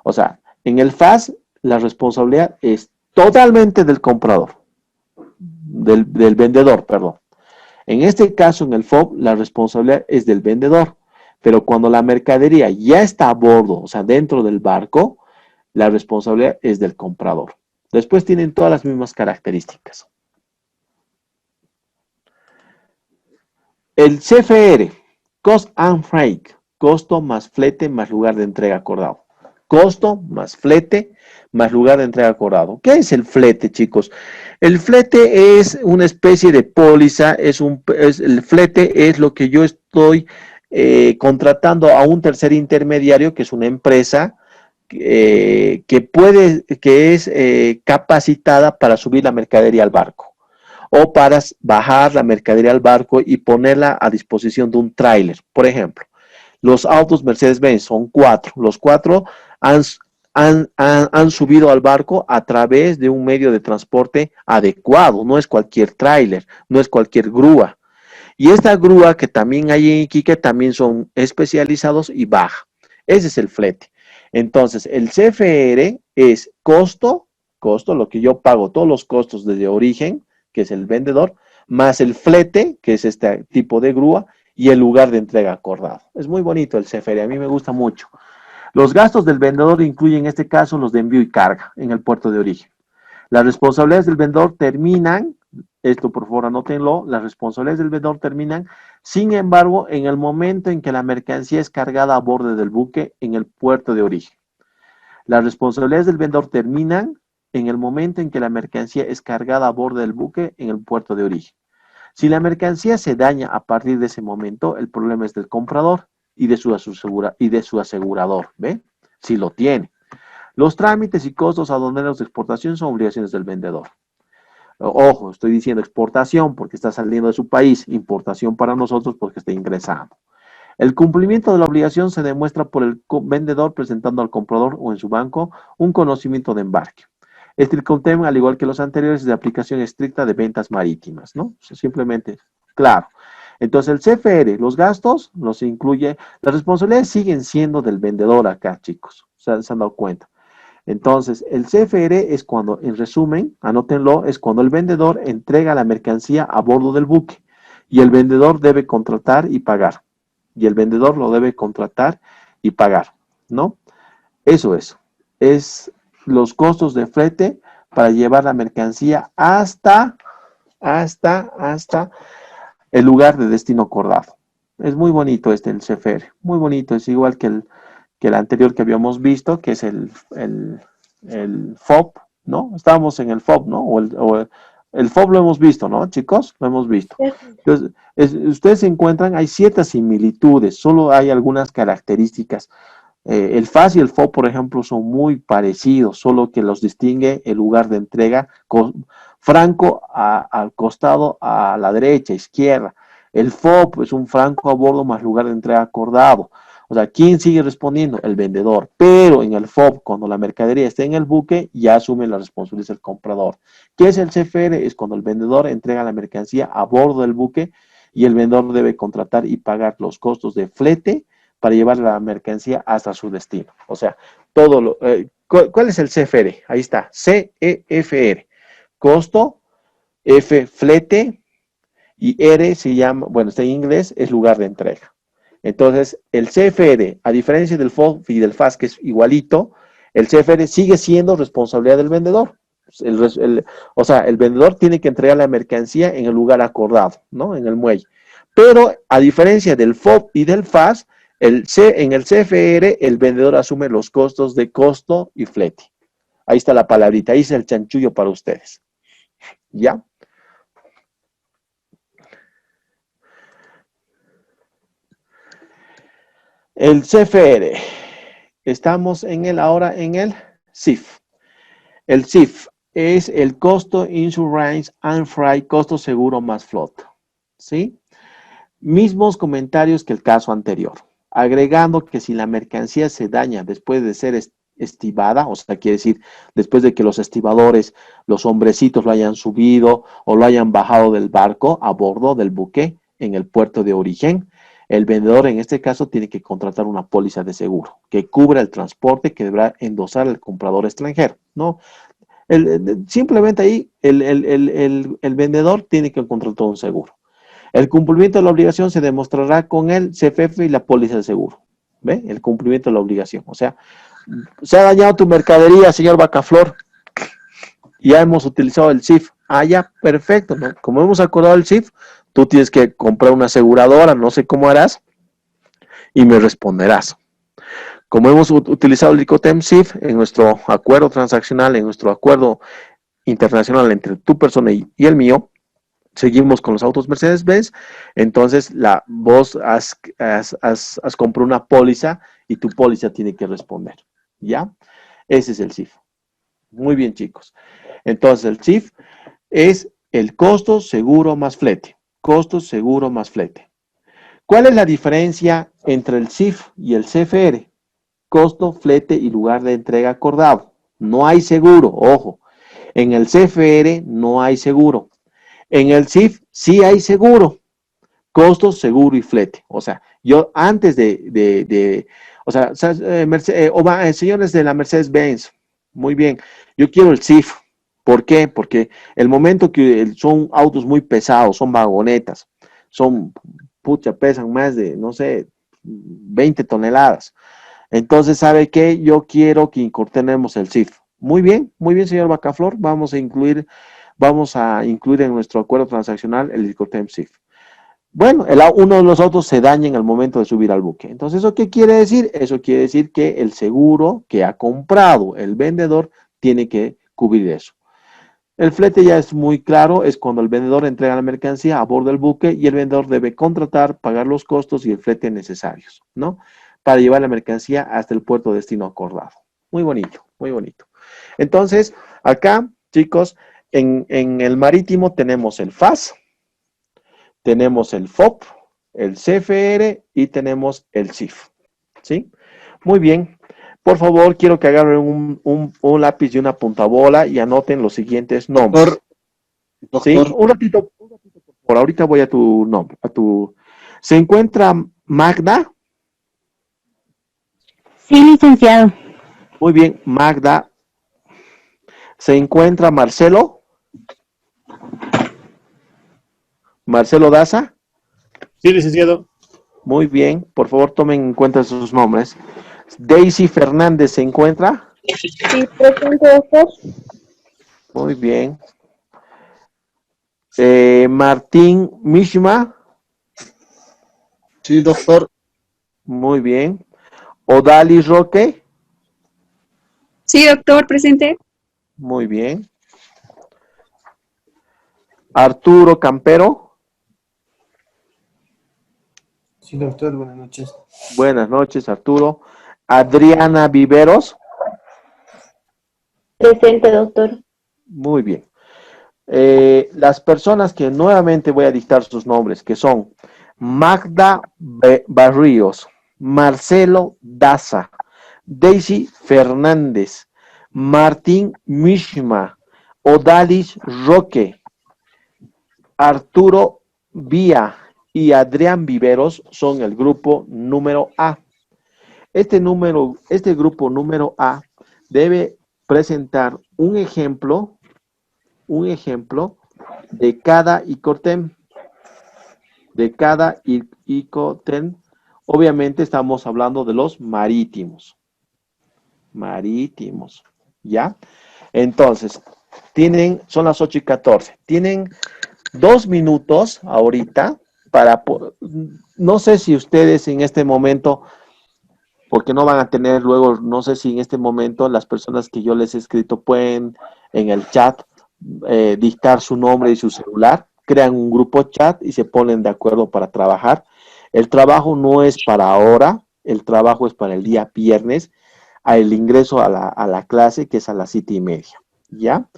o sea, en el FAS la responsabilidad es totalmente del comprador, del vendedor, perdón. En este caso, en el FOB, la responsabilidad es del vendedor, pero cuando la mercadería ya está a bordo, o sea, dentro del barco, la responsabilidad es del comprador. Después tienen todas las mismas características. El CFR, Cost and Freight, costo más flete más lugar de entrega acordado. Costo más flete más lugar de entrega acordado. ¿Qué es el flete, chicos? El flete es una especie de póliza, el flete es lo que yo estoy contratando a un tercer intermediario, que es una empresa que es capacitada para subir la mercadería al barco o para bajar la mercadería al barco y ponerla a disposición de un tráiler. Por ejemplo, los autos Mercedes-Benz son 4. Los 4 han subido al barco a través de un medio de transporte adecuado. No es cualquier tráiler, no es cualquier grúa. Y esta grúa que también hay en Iquique también son especializados y baja. Ese es el flete. Entonces, el CFR es costo, lo que yo pago, todos los costos desde origen, que es el vendedor, más el flete, que es este tipo de grúa, y el lugar de entrega acordado. Es muy bonito el CFR, a mí me gusta mucho. Los gastos del vendedor incluyen en este caso los de envío y carga en el puerto de origen. Las responsabilidades del vendedor terminan, esto por favor anótenlo, las responsabilidades del vendedor terminan, sin embargo, en el momento en que la mercancía es cargada a bordo del buque en el puerto de origen. Las responsabilidades del vendedor terminan en el momento en que la mercancía es cargada a bordo del buque en el puerto de origen. Si la mercancía se daña a partir de ese momento, el problema es del comprador y de su asegurador, ¿ve? Si lo tiene. Los trámites y costos aduaneros de exportación son obligaciones del vendedor. Ojo, estoy diciendo exportación porque está saliendo de su país, importación para nosotros porque está ingresando. El cumplimiento de la obligación se demuestra por el vendedor presentando al comprador o en su banco un conocimiento de embarque. Este tema, al igual que los anteriores, es de aplicación estricta de ventas marítimas, ¿no? O sea, simplemente, claro. Entonces, el CFR, los gastos los incluye, las responsabilidades siguen siendo del vendedor acá, chicos. ¿Se han dado cuenta? Entonces, el CFR es cuando, en resumen, anótenlo, es cuando el vendedor entrega la mercancía a bordo del buque y el vendedor debe contratar y pagar. Y el vendedor lo debe contratar y pagar, ¿no? Eso es los costos de flete para llevar la mercancía hasta el lugar de destino acordado. Es muy bonito el CFR, muy bonito, es igual que el anterior que habíamos visto, que es el FOB, ¿no? Estábamos en el FOB, ¿no? El FOB lo hemos visto, ¿no, chicos? Lo hemos visto. Entonces, ustedes se encuentran, hay ciertas similitudes, solo hay algunas características. El FAS y el FOB, por ejemplo, son muy parecidos, solo que los distingue el lugar de entrega franco al costado a la derecha, izquierda. El FOB es un franco a bordo más lugar de entrega acordado. O sea, ¿quién sigue respondiendo? El vendedor. Pero en el FOB, cuando la mercadería está en el buque, ya asume la responsabilidad del comprador. ¿Qué es el CFR? Es cuando el vendedor entrega la mercancía a bordo del buque y el vendedor debe contratar y pagar los costos de flete para llevar la mercancía hasta su destino. O sea, ¿cuál es el CFR? Ahí está, CEFR. Costo, F, flete, y R se llama, bueno, está en inglés, es lugar de entrega. Entonces, el CFR, a diferencia del FOB y del FAS, que es igualito, el CFR sigue siendo responsabilidad del vendedor. O sea, el vendedor tiene que entregar la mercancía en el lugar acordado, ¿no? En el muelle. Pero a diferencia del FOB y del FAS, en el CFR el vendedor asume los costos de costo y flete. Ahí está la palabrita, ahí es el chanchullo para ustedes. ¿Ya? El CFR. Estamos ahora en el CIF. El CIF es el costo insurance and freight, costo seguro más flota. ¿Sí? Mismos comentarios que el caso anterior, agregando que si la mercancía se daña después de ser estibada, o sea, quiere decir, después de que los estibadores, los hombrecitos lo hayan subido o lo hayan bajado del barco a bordo del buque en el puerto de origen, el vendedor en este caso tiene que contratar una póliza de seguro que cubra el transporte que deberá endosar el comprador extranjero, ¿no? Simplemente ahí el vendedor tiene que contratar un seguro. El cumplimiento de la obligación se demostrará con el CFF y la póliza de seguro. ¿Ve? El cumplimiento de la obligación. O sea, se ha dañado tu mercadería, señor Bacaflor. Ya hemos utilizado el CIF. Ah, ya, perfecto, ¿no? Como hemos acordado el CIF, tú tienes que comprar una aseguradora, no sé cómo harás, y me responderás. Como hemos utilizado el ICOTEM CIF en nuestro acuerdo transaccional, en nuestro acuerdo internacional entre tu persona y el mío, seguimos con los autos Mercedes-Benz, entonces vos has comprado una póliza y tu póliza tiene que responder, ¿ya? Ese es el CIF. Muy bien, chicos. Entonces, el CIF es el costo seguro más flete. Costo seguro más flete. ¿Cuál es la diferencia entre el CIF y el CFR? Costo, flete y lugar de entrega acordado. No hay seguro, ojo. En el CFR no hay seguro. En el CIF sí hay seguro, costo, seguro y flete. O sea, yo antes señores de la Mercedes-Benz, muy bien, yo quiero el CIF. ¿Por qué? Porque el momento que son autos muy pesados, son vagonetas, pesan más de, no sé, 20 toneladas. Entonces, ¿sabe qué? Yo quiero que incorporemos el CIF. Muy bien, señor Bacaflor, vamos a incluir en nuestro acuerdo transaccional el ICOTEM CIF. Bueno, uno de los autos se daña en el momento de subir al buque. Entonces, ¿eso qué quiere decir? Eso quiere decir que el seguro que ha comprado el vendedor tiene que cubrir eso. El flete ya es muy claro, es cuando el vendedor entrega la mercancía a bordo del buque y el vendedor debe contratar, pagar los costos y el flete necesarios, ¿no? Para llevar la mercancía hasta el puerto de destino acordado. Muy bonito, muy bonito. Entonces, acá, chicos, en el marítimo tenemos el FAS, tenemos el FOB, el CFR y tenemos el CIF. ¿Sí? Muy bien. Por favor, quiero que agarren un lápiz y una puntabola y anoten los siguientes nombres. Doctor. ¿Sí? Un ratito, por ahorita voy a tu nombre. ¿Se encuentra Magda? Sí, licenciado. Muy bien, Magda. ¿Se encuentra Marcelo? ¿Marcelo Daza? Sí, licenciado. Muy bien, por favor tomen en cuenta sus nombres. Daisy Fernández, ¿se encuentra? Sí, presente, doctor. Muy bien. Martín Mishma. Sí, doctor. Muy bien. Odalis Roque. Sí, doctor, presente. Muy bien. Arturo Campero. Sí, doctor, buenas noches. Buenas noches, Arturo. Adriana Viveros. Presente, doctor. Muy bien. Las personas que nuevamente voy a dictar sus nombres, que son Magda Barrios, Marcelo Daza, Daisy Fernández, Martín Mishma, Odalis Roque, Arturo Vía y Adrián Viveros son el grupo número A. Este grupo número A debe presentar un ejemplo de cada ICOTEM. Obviamente estamos hablando de los marítimos. marítimos, ¿ya? Entonces, son las 8:14. Tienen 2 minutos ahorita no sé si ustedes en este momento, porque no van a tener luego, no sé si en este momento las personas que yo les he escrito pueden en el chat dictar su nombre y su celular, crean un grupo chat y se ponen de acuerdo para trabajar. El trabajo no es para ahora, el trabajo es para el día viernes, al ingreso a la clase, que es a las 7:30, ¿ya?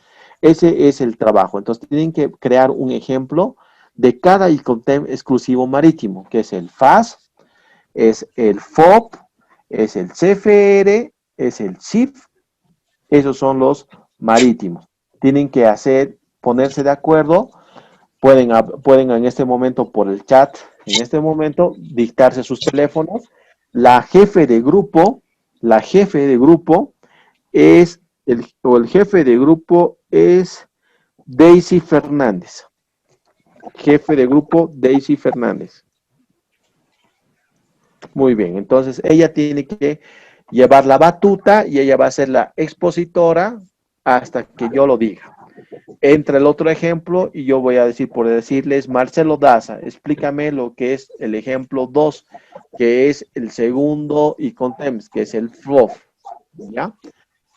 Ese es el trabajo. Entonces tienen que crear un ejemplo de cada Icontém exclusivo marítimo, que es el FAS, es el FOB, es el CFR, es el CIF. Esos son los marítimos. Tienen que ponerse de acuerdo. Pueden en este momento por el chat, en este momento, dictarse sus teléfonos. La jefe de grupo es, el jefe de grupo es Daisy Fernández. Jefe de grupo, Daisy Fernández. Muy bien, entonces ella tiene que llevar la batuta y ella va a ser la expositora hasta que yo lo diga. Entra el otro ejemplo y yo voy a decirles, Marcelo Daza, explícame lo que es el ejemplo 2, que es el segundo Icontemps, que es el FLOF, ¿ya?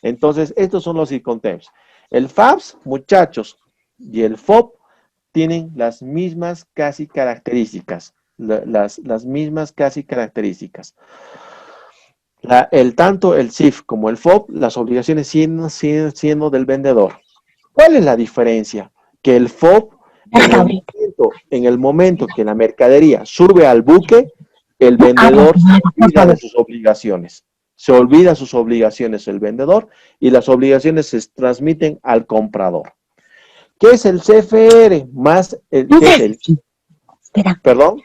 Entonces, estos son los Icontemps. El FABS, muchachos, y el FOB tienen las mismas casi características, las mismas casi características. Tanto el CIF como el FOB, las obligaciones siguen siendo del vendedor. ¿Cuál es la diferencia? Que el FOB, en el momento que la mercadería sube al buque, el vendedor se olvida de sus obligaciones. Se olvida sus obligaciones el vendedor y las obligaciones se transmiten al comprador. ¿Qué es el CFR? ¿Qué es el? Perdón.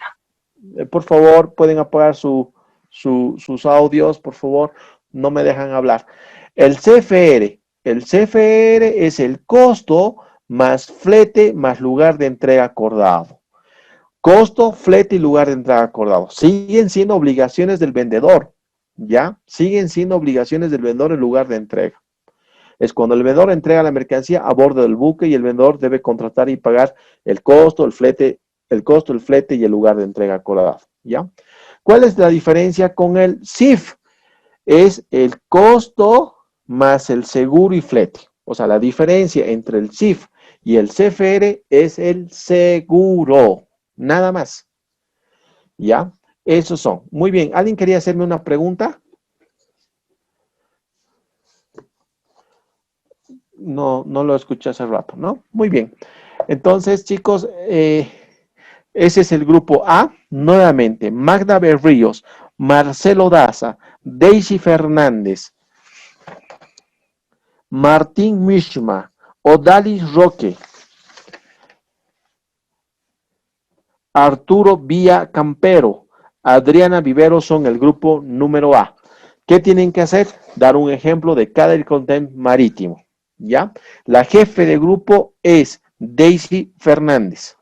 Por favor, pueden apagar sus audios, por favor. No me dejan hablar. El CFR es el costo más flete más lugar de entrega acordado. Costo, flete y lugar de entrega acordado. Siguen siendo obligaciones del vendedor, ¿ya? Siguen siendo obligaciones del vendedor en lugar de entrega. Es cuando el vendedor entrega la mercancía a bordo del buque y el vendedor debe contratar y pagar el costo, el flete y el lugar de entrega acordado, ¿ya? ¿Cuál es la diferencia con el CIF? Es el costo más el seguro y flete. O sea, la diferencia entre el CIF y el CFR es el seguro. Nada más. ¿Ya? Esos son. Muy bien. ¿Alguien quería hacerme una pregunta? No lo escuché hace rato, ¿no? Muy bien. Entonces, chicos, ese es el grupo A. Nuevamente, Magda Berríos, Marcelo Daza, Daisy Fernández, Martín Mishma, Odalis Roque, Arturo Vía Campero, Adriana Vivero son el grupo número A. ¿Qué tienen que hacer? Dar un ejemplo de cada Icontém marítimo, ¿ya? La jefe de grupo es Daisy Fernández.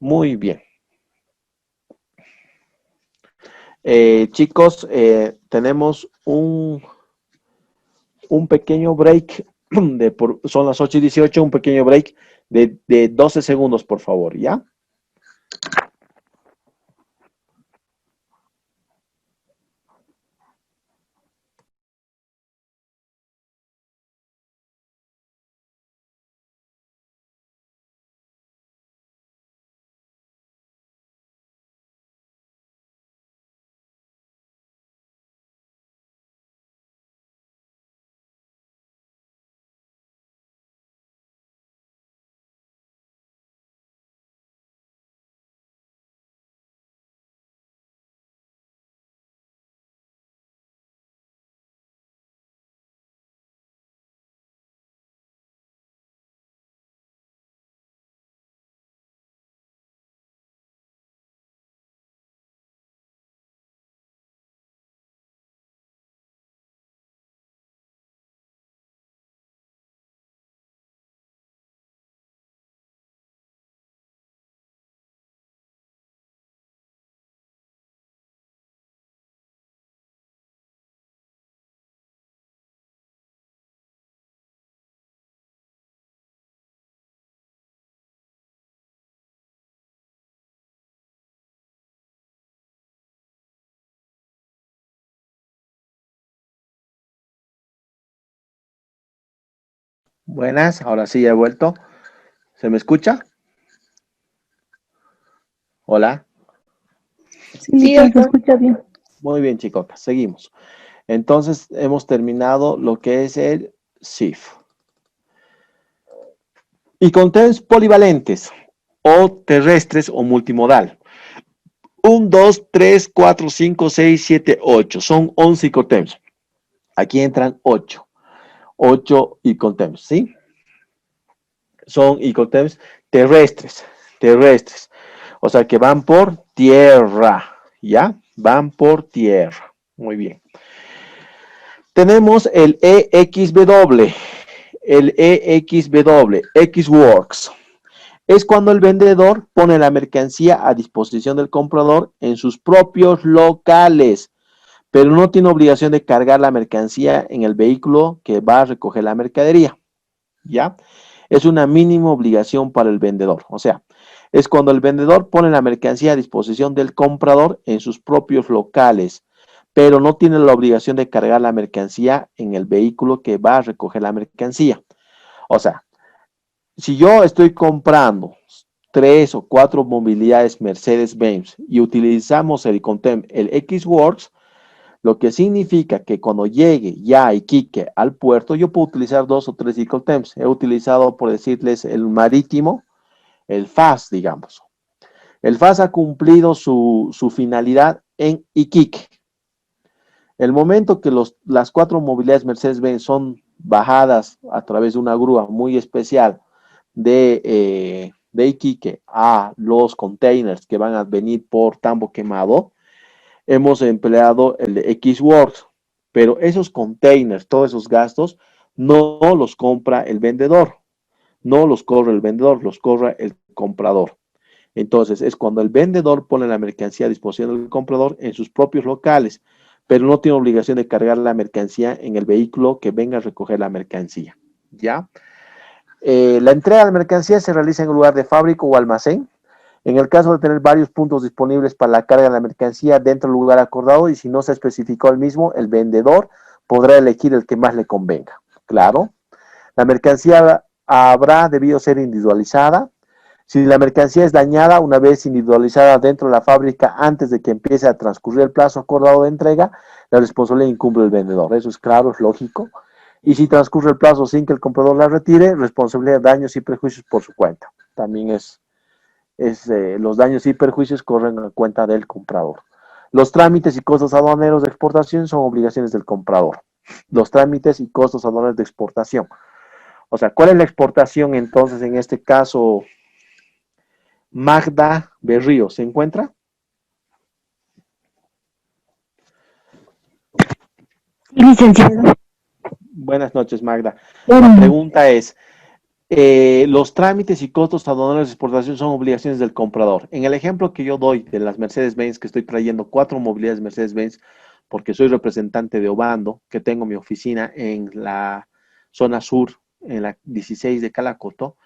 Muy bien. Chicos, tenemos un pequeño break, son las 8:18, un pequeño break de 12 segundos, por favor, ¿ya? Buenas, ahora sí he vuelto. ¿Se me escucha? Hola. Sí, Sí, se doctor. escucha bien. Muy bien, chicos, seguimos. Entonces, hemos terminado lo que es el SIF. Y contenes polivalentes o terrestres o multimodal. 1, 2, 3, 4, 5, 6, 7, 8. Son 11 icotems. Aquí entran 8. 8 icotems, ¿sí? Son icotems terrestres. Terrestres. O sea que van por tierra. ¿Ya? Van por tierra. Muy bien. Tenemos el EXW. El EXW. XWorks. Es cuando el vendedor pone la mercancía a disposición del comprador en sus propios locales, pero no tiene obligación de cargar la mercancía en el vehículo que va a recoger la mercadería. ¿Ya? Es una mínima obligación para el vendedor. O sea, es cuando el vendedor pone la mercancía a disposición del comprador en sus propios locales, pero no tiene la obligación de cargar la mercancía en el vehículo que va a recoger la mercancía. O sea, si yo estoy comprando 3 o 4 movilidades Mercedes-Benz y utilizamos el Icotem, el XWorks, lo que significa que cuando llegue ya a Iquique al puerto, yo puedo utilizar 2 o 3 Icotems. He utilizado, por decirles, el marítimo, el FAS, digamos. El FAS ha cumplido su finalidad en Iquique. El momento que las 4 movilidades Mercedes-Benz son bajadas a través de una grúa muy especial de Iquique a los containers que van a venir por Tambo Quemado, hemos empleado el de XWorks, pero esos containers, todos esos gastos, no los compra el vendedor, no los corre el vendedor, los corre el comprador. Entonces, es cuando el vendedor pone la mercancía a disposición del comprador en sus propios locales, pero no tiene obligación de cargar la mercancía en el vehículo que venga a recoger la mercancía. ¿Ya? La entrega de la mercancía se realiza en un lugar de fábrica o almacén. En el caso de tener varios puntos disponibles para la carga de la mercancía dentro del lugar acordado y si no se especificó el mismo, el vendedor podrá elegir el que más le convenga. Claro, la mercancía habrá debido ser individualizada. Si la mercancía es dañada una vez individualizada dentro de la fábrica antes de que empiece a transcurrir el plazo acordado de entrega, la responsabilidad incumbe el vendedor. Eso es claro, es lógico. Y si transcurre el plazo sin que el comprador la retire, responsabilidad de daños y perjuicios por su cuenta. También los daños y perjuicios corren a cuenta del comprador. Los trámites y costos aduaneros de exportación son obligaciones del comprador. Los trámites y costos aduaneros de exportación. O sea, ¿cuál es la exportación entonces en este caso? Magda Berrío, ¿se encuentra? Licenciado. Buenas noches, Magda. La pregunta es, los trámites y costos aduaneros de exportación son obligaciones del comprador. En el ejemplo que yo doy de las Mercedes-Benz, que estoy trayendo 4 movilidades Mercedes-Benz, porque soy representante de Obando, que tengo mi oficina en la zona sur, en la 16 de Calacoto,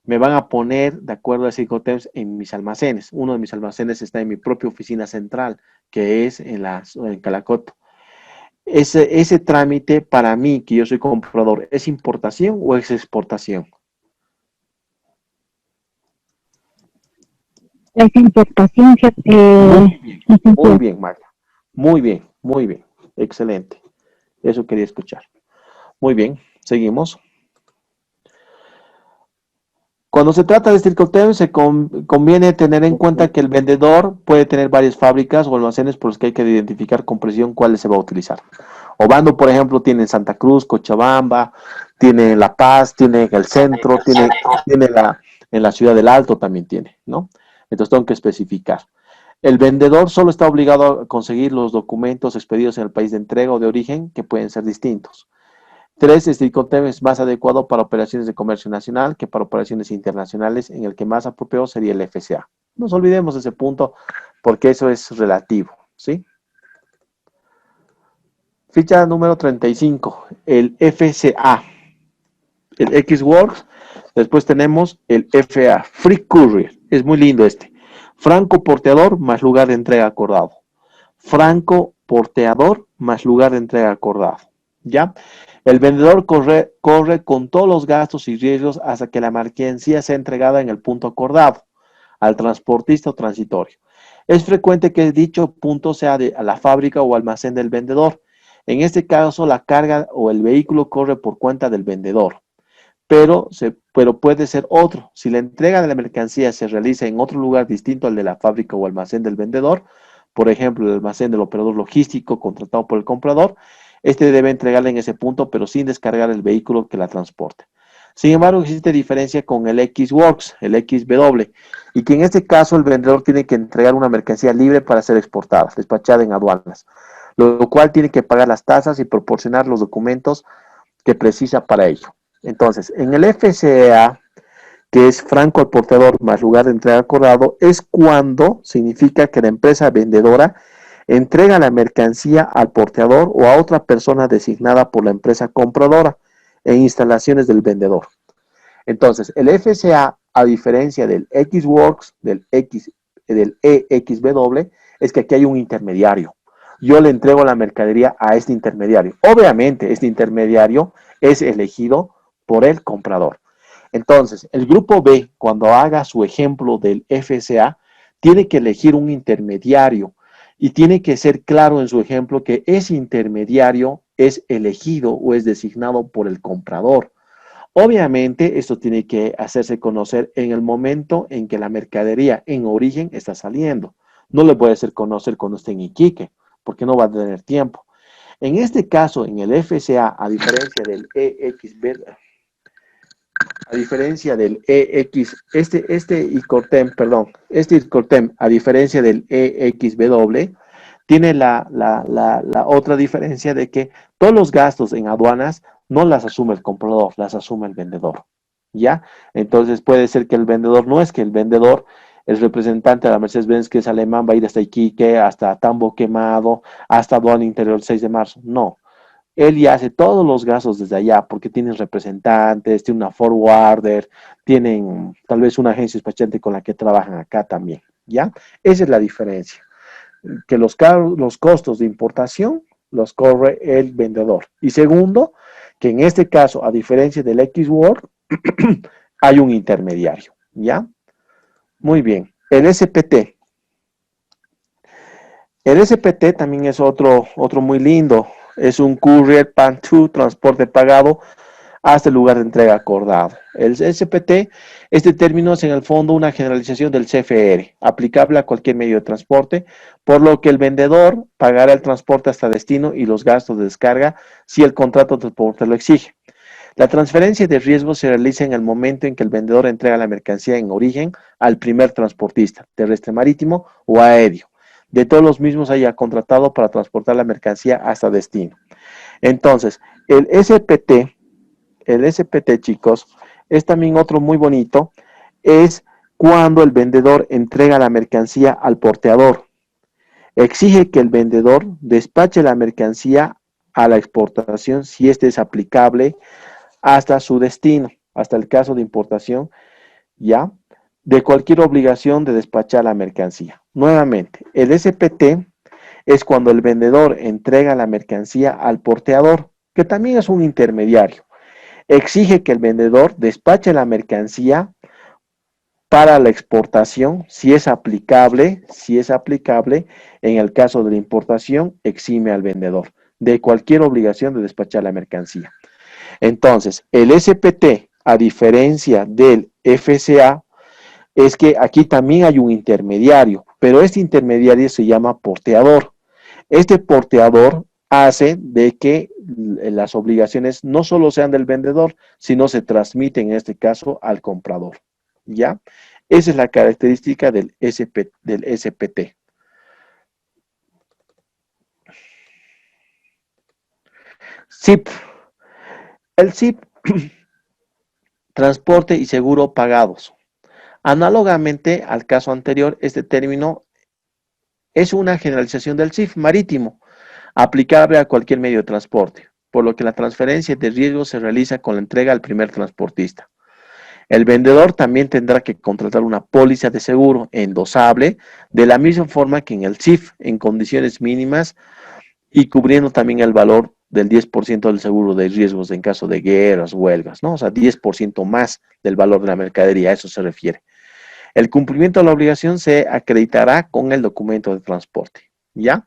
me van a poner, de acuerdo a ese Icotems, en mis almacenes. Uno de mis almacenes está en mi propia oficina central, que es en Calacoto. Ese trámite, para mí, que yo soy comprador, ¿es importación o es exportación? Es importación. Muy bien, Magda. Muy bien, muy bien. Excelente. Eso quería escuchar. Muy bien, seguimos. Cuando se trata de este Icotem, conviene tener en cuenta que el vendedor puede tener varias fábricas o almacenes por los que hay que identificar con precisión cuáles se va a utilizar. Obando, por ejemplo, tiene en Santa Cruz, Cochabamba, tiene en La Paz, tiene en el centro, tiene en la Ciudad del Alto también tiene, ¿no? Entonces tengo que especificar. El vendedor solo está obligado a conseguir los documentos expedidos en el país de entrega o de origen, que pueden ser distintos. 3, este Icotem es más adecuado para operaciones de comercio nacional que para operaciones internacionales, en el que más apropiado sería el FCA. No nos olvidemos de ese punto, porque eso es relativo, ¿sí? Ficha número 35, el FCA, el XWorks. Después tenemos el FA, Free Courier. Es muy lindo este. Franco porteador más lugar de entrega acordado. Franco porteador más lugar de entrega acordado. ¿Ya? El vendedor corre con todos los gastos y riesgos hasta que la mercancía sea entregada en el punto acordado al transportista o transitorio. Es frecuente que dicho punto sea a la fábrica o almacén del vendedor. En este caso, la carga o el vehículo corre por cuenta del vendedor, pero puede ser otro. Si la entrega de la mercancía se realiza en otro lugar distinto al de la fábrica o almacén del vendedor, por ejemplo, el almacén del operador logístico contratado por el comprador, este debe entregarla en ese punto, pero sin descargar el vehículo que la transporte. Sin embargo, existe diferencia con el X-Works, el XW, y que en este caso el vendedor tiene que entregar una mercancía libre para ser exportada, despachada en aduanas, lo cual tiene que pagar las tasas y proporcionar los documentos que precisa para ello. Entonces, en el FCA, que es franco al portador más lugar de entrega acordado, es cuando significa que la empresa vendedora entrega la mercancía al porteador o a otra persona designada por la empresa compradora en instalaciones del vendedor. Entonces, el FCA, a diferencia del X-Works, del EXW, es que aquí hay un intermediario. Yo le entrego la mercadería a este intermediario. Obviamente, este intermediario es elegido por el comprador. Entonces, el grupo B, cuando haga su ejemplo del FCA, tiene que elegir un intermediario y tiene que ser claro en su ejemplo que ese intermediario es elegido o es designado por el comprador. Obviamente, esto tiene que hacerse conocer en el momento en que la mercadería en origen está saliendo. No le puede hacer conocer cuando esté en Iquique, porque no va a tener tiempo. En este caso, en el FCA, a diferencia del EXB, este ICORTEM, a diferencia del EXW, tiene la otra diferencia de que todos los gastos en aduanas no las asume el comprador, las asume el vendedor, ¿ya? Entonces puede ser que el vendedor, no es que el vendedor, el representante de la Mercedes-Benz, que es alemán, va a ir hasta Iquique, hasta Tambo Quemado, hasta Aduana Interior el 6 de marzo, no. Él ya hace todos los gastos desde allá, porque tienen representantes, tiene una forwarder, tienen tal vez una agencia despachante con la que trabajan acá también, ¿ya? Esa es la diferencia, que los costos de importación los corre el vendedor. Y segundo, que en este caso, a diferencia del X-World, hay un intermediario, ¿ya? Muy bien. El SPT. El SPT también es otro muy lindo. Es un Courier Pan to, transporte pagado hasta el lugar de entrega acordado. El SPT, este término es en el fondo una generalización del CFR, aplicable a cualquier medio de transporte, por lo que el vendedor pagará el transporte hasta destino y los gastos de descarga si el contrato de transporte lo exige. La transferencia de riesgo se realiza en el momento en que el vendedor entrega la mercancía en origen al primer transportista, terrestre, marítimo o aéreo, de todos los mismos haya contratado para transportar la mercancía hasta destino. Entonces, el SPT, chicos, es también otro muy bonito, es cuando el vendedor entrega la mercancía al porteador. Exige que el vendedor despache la mercancía a la exportación si este es aplicable hasta su destino, hasta el caso de importación, ¿ya? De cualquier obligación de despachar la mercancía. Nuevamente, el SPT es cuando el vendedor entrega la mercancía al porteador, que también es un intermediario. Exige que el vendedor despache la mercancía para la exportación, si es aplicable, en el caso de la importación, exime al vendedor de cualquier obligación de despachar la mercancía. Entonces, el SPT, a diferencia del FCA, es que aquí también hay un intermediario, pero este intermediario se llama porteador. Este porteador hace de que las obligaciones no solo sean del vendedor, sino se transmiten en este caso al comprador, ¿ya? Esa es la característica del SPT. SIP. El SIP, transporte y seguro pagados. Análogamente al caso anterior, este término es una generalización del SIF marítimo, aplicable a cualquier medio de transporte, por lo que la transferencia de riesgo se realiza con la entrega al primer transportista. El vendedor también tendrá que contratar una póliza de seguro endosable, de la misma forma que en el SIF, en condiciones mínimas y cubriendo también el valor del 10% del seguro de riesgos en caso de guerras, huelgas, ¿no? O sea, 10% más del valor de la mercadería, a eso se refiere. El cumplimiento de la obligación se acreditará con el documento de transporte, ¿ya?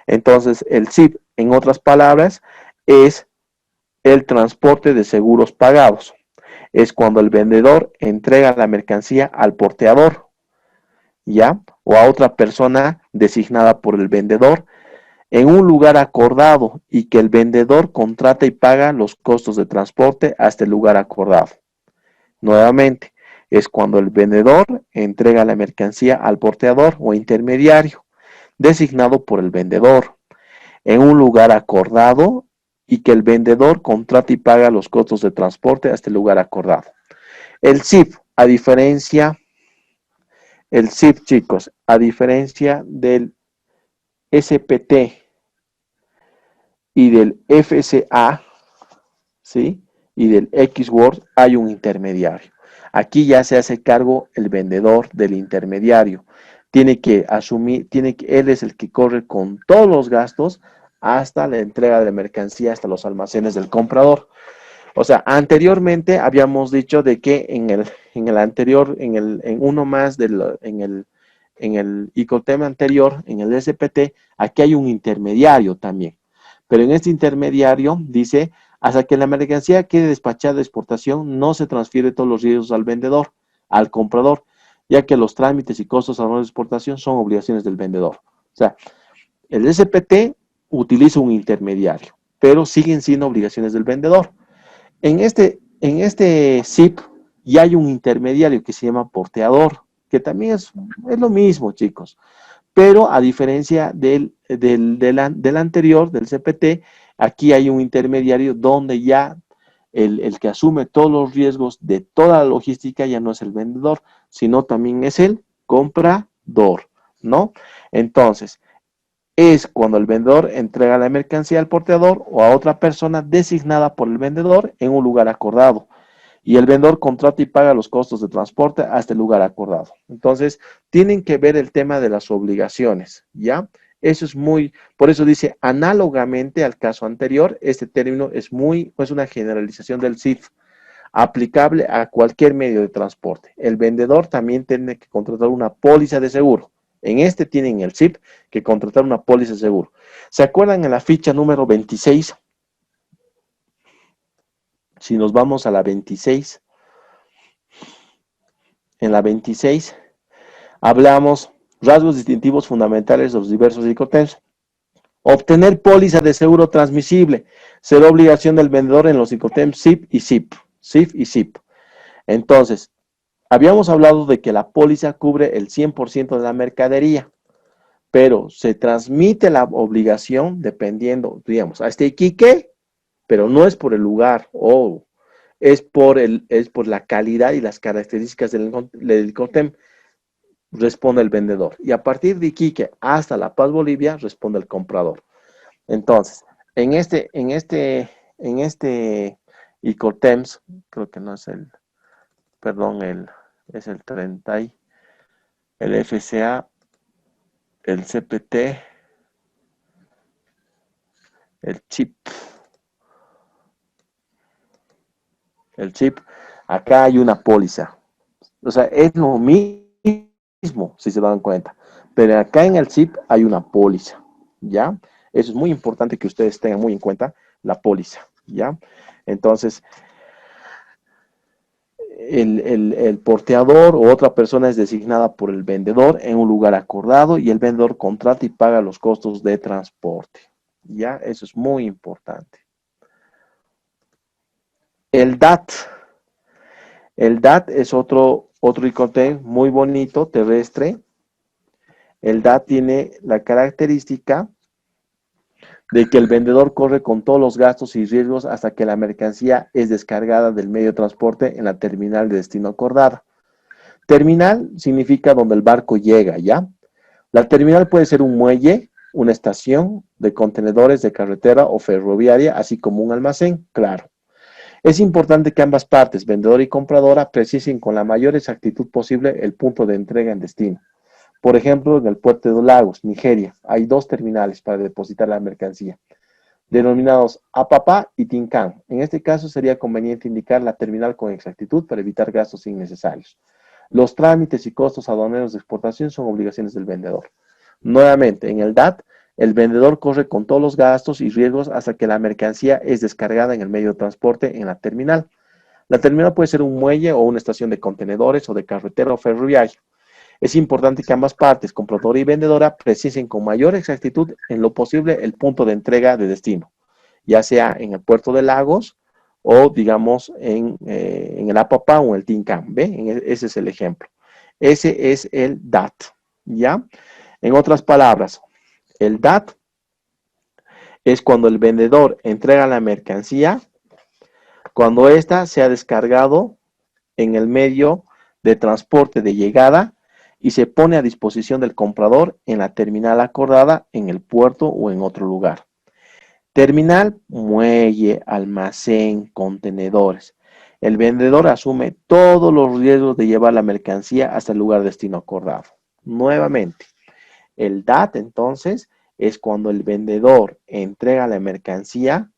Entonces, el SIP, en otras palabras, es el transporte de seguros pagados. Es cuando el vendedor entrega la mercancía al porteador, ¿ya? O a otra persona designada por el vendedor en un lugar acordado y que el vendedor contrata y paga los costos de transporte hasta el lugar acordado. Nuevamente, es cuando el vendedor entrega la mercancía al porteador o intermediario designado por el vendedor en un lugar acordado y que el vendedor contrata y paga los costos de transporte hasta el lugar acordado. El SIP, chicos, a diferencia del SPT y del FCA, ¿sí? Y del X-Word, hay un intermediario. Aquí ya se hace cargo el vendedor del intermediario. Tiene que asumir, él es el que corre con todos los gastos hasta la entrega de la mercancía, hasta los almacenes del comprador. O sea, anteriormente habíamos dicho de que en el ICOTEM anterior, en el SPT, aquí hay un intermediario también. Pero en este intermediario dice, hasta que la mercancía quede despachada de exportación, no se transfiere todos los riesgos al vendedor, al comprador, ya que los trámites y costos a la hora de exportación son obligaciones del vendedor. O sea, el SPT utiliza un intermediario, pero siguen siendo obligaciones del vendedor. En este SIP ya hay un intermediario que se llama porteador, que también es lo mismo, chicos. Pero a diferencia del anterior, del CPT, aquí hay un intermediario donde ya el que asume todos los riesgos de toda la logística ya no es el vendedor, sino también es el comprador, ¿no? Entonces, es cuando el vendedor entrega la mercancía al porteador o a otra persona designada por el vendedor en un lugar acordado. Y el vendedor contrata y paga los costos de transporte hasta el lugar acordado. Entonces, tienen que ver el tema de las obligaciones, ¿ya? Eso es por eso dice, análogamente al caso anterior, este término es una generalización del SIF, aplicable a cualquier medio de transporte. El vendedor también tiene que contratar una póliza de seguro. En este tienen el SIP que contratar una póliza de seguro. ¿Se acuerdan en la ficha número 26? Si nos vamos a la 26, en la 26 hablamos rasgos distintivos fundamentales de los diversos ICOTEMs. Obtener póliza de seguro transmisible será obligación del vendedor en los ICOTEMs SIP y SIP. SIF y SIP. Entonces, habíamos hablado de que la póliza cubre el 100% de la mercadería, pero se transmite la obligación dependiendo, digamos, hasta Iquique, pero no es por el lugar, es por la calidad y las características del ICOTEM, responde el vendedor. Y a partir de Iquique hasta La Paz, Bolivia, responde el comprador. Entonces, en este ICOTEMS, creo que no es es el 30, el FCA, el CPT, el chip. El chip, acá hay una póliza. O sea, es lo mismo, si se dan cuenta. Pero acá en el chip hay una póliza, ¿ya? Eso es muy importante que ustedes tengan muy en cuenta, la póliza, ¿ya? Entonces, el porteador o otra persona es designada por el vendedor en un lugar acordado y el vendedor contrata y paga los costos de transporte, ¿ya? Eso es muy importante. El DAT. El DAT es otro ICOTEM muy bonito, terrestre. El DAT tiene la característica de que el vendedor corre con todos los gastos y riesgos hasta que la mercancía es descargada del medio de transporte en la terminal de destino acordada. Terminal significa donde el barco llega, ¿ya? La terminal puede ser un muelle, una estación de contenedores de carretera o ferroviaria, así como un almacén, claro. Es importante que ambas partes, vendedor y compradora, precisen con la mayor exactitud posible el punto de entrega en destino. Por ejemplo, en el puerto de Lagos, Nigeria, hay 2 terminales para depositar la mercancía. denominados APAPA y TINCAN. En este caso sería conveniente indicar la terminal con exactitud para evitar gastos innecesarios. Los trámites y costos aduaneros de exportación son obligaciones del vendedor. Nuevamente, en el DAT, el vendedor corre con todos los gastos y riesgos hasta que la mercancía es descargada en el medio de transporte en la terminal. La terminal puede ser un muelle o una estación de contenedores o de carretera o ferroviaria. Es importante que ambas partes, compradora y vendedora, precisen con mayor exactitud en lo posible el punto de entrega de destino, ya sea en el puerto de Lagos o, digamos, en el APAPA o en el TINCAN. ¿Ve? Ese es el ejemplo. Ese es el DAT, ¿ya? En otras palabras, el DAT es cuando el vendedor entrega la mercancía, cuando ésta se ha descargado en el medio de transporte de llegada y se pone a disposición del comprador en la terminal acordada en el puerto o en otro lugar. Terminal, muelle, almacén, contenedores. El vendedor asume todos los riesgos de llevar la mercancía hasta el lugar destino acordado. Nuevamente, el DAT entonces es cuando el vendedor entrega la mercancía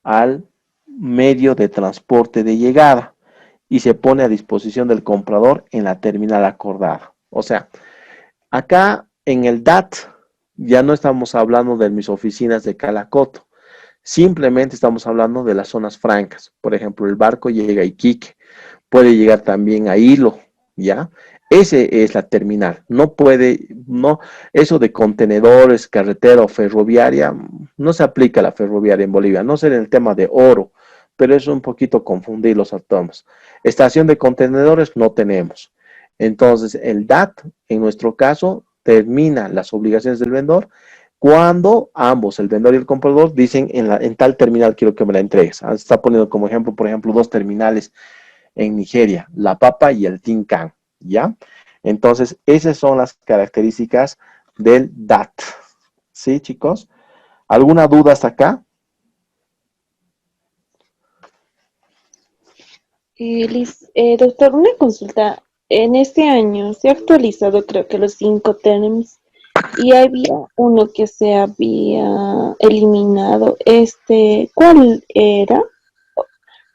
al medio de transporte de llegada y se pone a disposición del comprador en la terminal acordada. O sea, acá en el DAT ya no estamos hablando de mis oficinas de Calacoto, simplemente estamos hablando de las zonas francas. Por ejemplo, el barco llega a Iquique, puede llegar también a Hilo, ¿ya? Ese es la terminal. No puede, no, eso de contenedores, carretera o ferroviaria, no se aplica a la ferroviaria en Bolivia, no sé en el tema de oro, pero es un poquito confundir los átomos. Estación de contenedores no tenemos. Entonces, el DAT, en nuestro caso, termina las obligaciones del vendedor cuando ambos, el vendedor y el comprador, dicen en tal terminal quiero que me la entregues. Está poniendo como ejemplo, por ejemplo, dos terminales en Nigeria, la Papa y el Tincan, ¿ya? Entonces, esas son las características del DAT. ¿Sí, chicos? ¿Alguna duda hasta acá? Doctor, una consulta. En este año se ha actualizado creo que los 5 términos y había uno que se había eliminado. ¿Cuál era?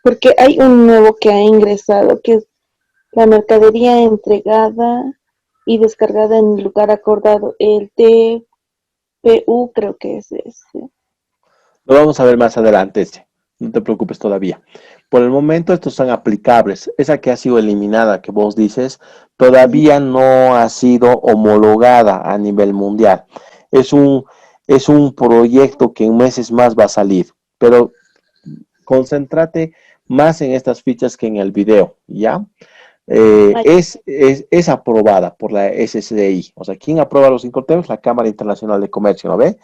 Porque hay un nuevo que ha ingresado, que es la mercadería entregada y descargada en el lugar acordado. El TPU creo que es ese. Lo vamos a ver más adelante ese. No te preocupes todavía. Por el momento estos son aplicables. Esa que ha sido eliminada, que vos dices, todavía no ha sido homologada a nivel mundial. Es un proyecto que en meses más va a salir. Pero concéntrate más en estas fichas que en el video, ¿ya? Es aprobada por la SCDI. O sea, ¿quién aprueba los Incoterms? La Cámara Internacional de Comercio, ¿no ve?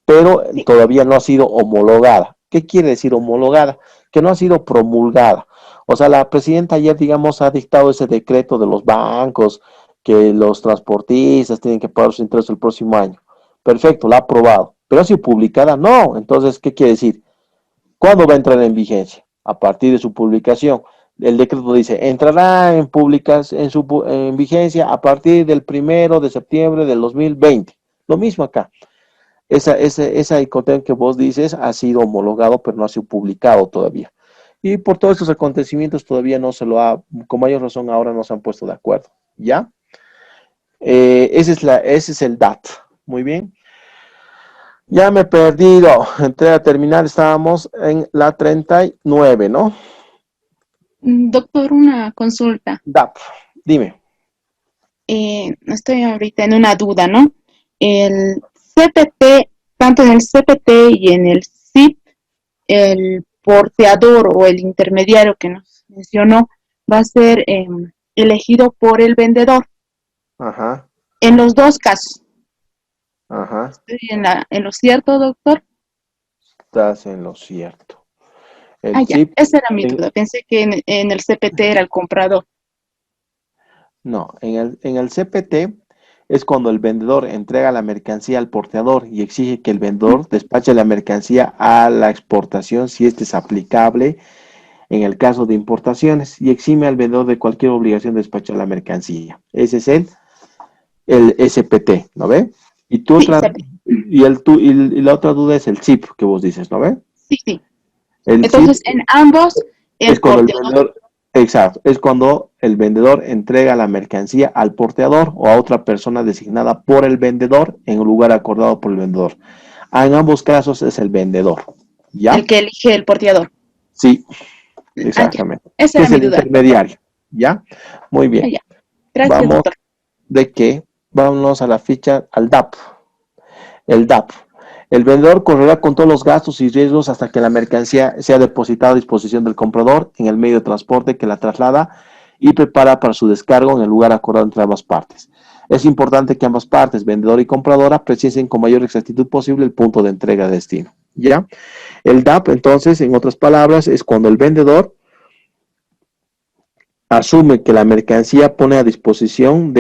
Pero todavía no ha sido homologada. ¿Qué quiere decir homologada? Que no ha sido promulgada. O sea, la presidenta ayer, digamos, ha dictado ese decreto de los bancos, que los transportistas tienen que pagar sus intereses el próximo año. Perfecto, la ha aprobado. Pero ha sido publicada, no. Entonces, ¿qué quiere decir? ¿Cuándo va a entrar en vigencia? A partir de su publicación. El decreto dice, entrará en vigencia a partir del 1 de septiembre del 2020. Lo mismo acá. Esa Incoterm que vos dices ha sido homologado, pero no ha sido publicado todavía. Y por todos estos acontecimientos todavía no se lo ha, con mayor razón ahora no se han puesto de acuerdo. ¿Ya? Ese es el DAT. Muy bien. Ya me he perdido. Entré a terminar, estábamos en la 39, ¿no? Doctor, una consulta. DAT, dime. Estoy ahorita en una duda, ¿no? El CPT, tanto en el CPT y en el SIP, el porteador o el intermediario que nos mencionó va a ser elegido por el vendedor. Ajá. En los dos casos. Ajá. ¿Estoy en lo cierto, doctor? Estás en lo cierto. Ya, esa era mi duda. Pensé que en el CPT era el comprador. No, en el CPT es cuando el vendedor entrega la mercancía al porteador y exige que el vendedor despache la mercancía a la exportación si este es aplicable en el caso de importaciones y exime al vendedor de cualquier obligación de despachar la mercancía. Ese es el SPT, ¿no ve? Y tu y la otra duda es el chip que vos dices, ¿no ves? Sí, sí. El Entonces, chip en ambos, el es cuando el porteador, vendedor, exacto, es cuando el vendedor entrega la mercancía al porteador o a otra persona designada por el vendedor en un lugar acordado por el vendedor. En ambos casos es el vendedor, ¿ya? el que elige el porteador. Sí, Ah, ya. exactamente. Esa Que era es mi el duda. intermediario, ¿ya? Muy Ah, bien. ya. Gracias, Vamos doctor. de qué, vámonos a la ficha, al DAP. El DAP. El vendedor correrá con todos los gastos y riesgos hasta que la mercancía sea depositada a disposición del comprador en el medio de transporte que la traslada y prepara para su descargo en el lugar acordado entre ambas partes. Es importante que ambas partes, vendedor y compradora, precisen con mayor exactitud posible el punto de entrega de destino. ¿Ya? El DAP, entonces, en otras palabras, es cuando el vendedor asume que la mercancía pone a disposición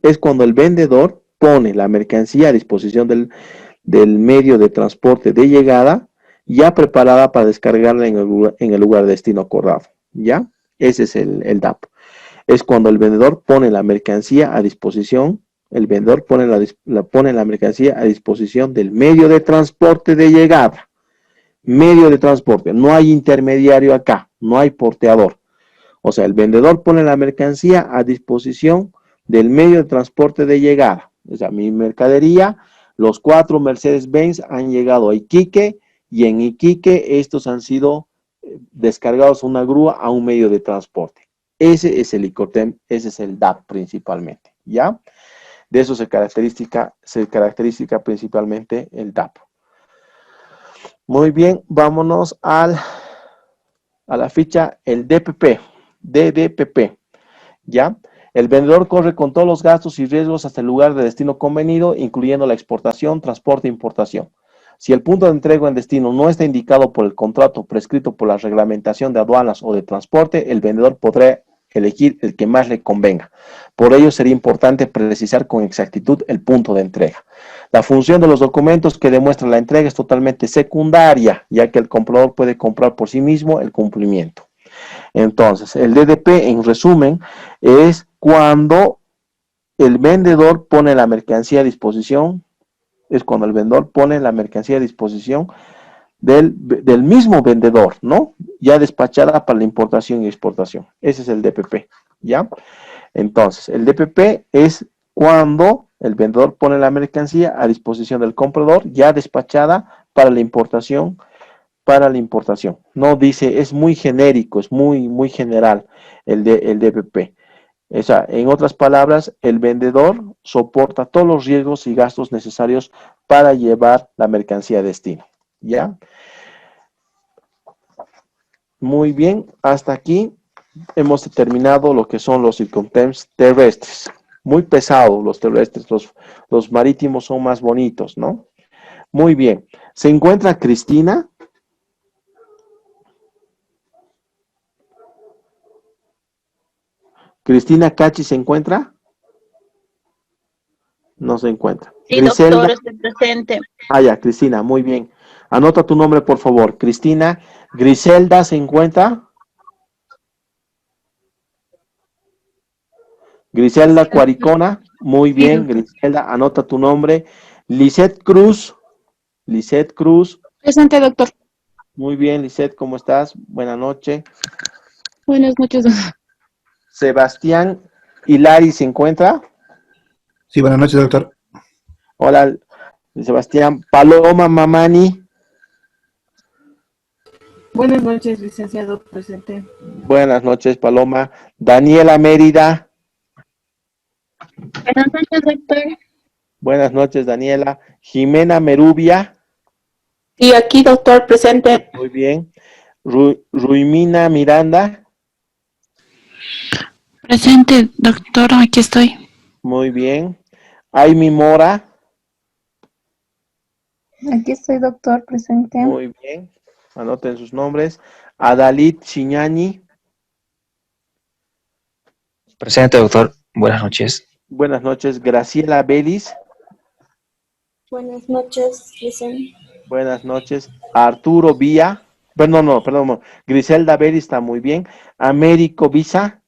es cuando el vendedor pone la mercancía a disposición del medio de transporte de llegada ya preparada para descargarla en el lugar de destino acordado. ¿Ya? Ese es el DAP. Es cuando el vendedor pone la mercancía a disposición, el vendedor pone la mercancía a disposición del medio de transporte de llegada. Medio de transporte, no hay intermediario acá, no hay porteador. O sea, el vendedor pone la mercancía a disposición del medio de transporte de llegada. O sea, mi mercadería, los 4 Mercedes-Benz han llegado a Iquique y en Iquique estos han sido descargados a una grúa a un medio de transporte. Ese es el ICOTEM, ese es el DAP principalmente, ¿ya? De eso se caracteriza principalmente el DAP. Muy bien, vámonos a la ficha, el DPP, DDPP, ¿ya? El vendedor corre con todos los gastos y riesgos hasta el lugar de destino convenido, incluyendo la exportación, transporte e importación. Si el punto de entrega en destino no está indicado por el contrato prescrito por la reglamentación de aduanas o de transporte, el vendedor podrá elegir el que más le convenga. Por ello, sería importante precisar con exactitud el punto de entrega. La función de los documentos que demuestran la entrega es totalmente secundaria, ya que el comprador puede comprar por sí mismo el cumplimiento. Entonces, el DDP, en resumen, es cuando el vendedor pone la mercancía a disposición, es cuando el vendedor pone la mercancía a disposición del mismo vendedor, ¿no? Ya despachada para la importación y exportación. Ese es el DPP, ¿ya? Entonces, el DPP es cuando el vendedor pone la mercancía a disposición del comprador, ya despachada para la importación. No dice, es muy genérico, es muy general el DPP. O sea, en otras palabras, el vendedor soporta todos los riesgos y gastos necesarios para llevar la mercancía a destino. ¿Ya? Muy bien, hasta aquí hemos terminado lo que son los Incoterms terrestres. Muy pesados los terrestres, los marítimos son más bonitos, ¿no? Muy bien. ¿Se encuentra Cristina? ¿Cristina Cachi se encuentra? No se encuentra. Sí, Griselda. doctor, estoy presente. Ah, ya, Cristina, muy bien. Anota tu nombre, por favor. Cristina. Griselda se encuentra. Griselda Cuaricona, muy bien, Griselda, anota tu nombre. Lisette Cruz. Lisette Cruz. Presente, doctor. Muy bien, Lisette, ¿cómo estás? Buenas noches. Buenas noches, doctor. Sebastián Hilari se encuentra. Sí, buenas noches, doctor. Hola, Sebastián. Paloma Mamani. Buenas noches, licenciado presente. Buenas noches, Paloma. Daniela Mérida. Buenas noches, doctor. Buenas noches, Daniela. Jimena Merubia. Y aquí, doctor, presente. Muy bien. Ruimina Miranda. Presente, doctor, aquí estoy. Muy bien. Aimi Mora. Aquí estoy, doctor, presente. Muy bien. Anoten sus nombres. Adalit Chiñani. Presente, doctor. Buenas noches. Buenas noches. Graciela Belis. Buenas noches, Vicente. Buenas noches. Arturo Vía. Perdón. Griselda Belis está muy bien. Américo Visa.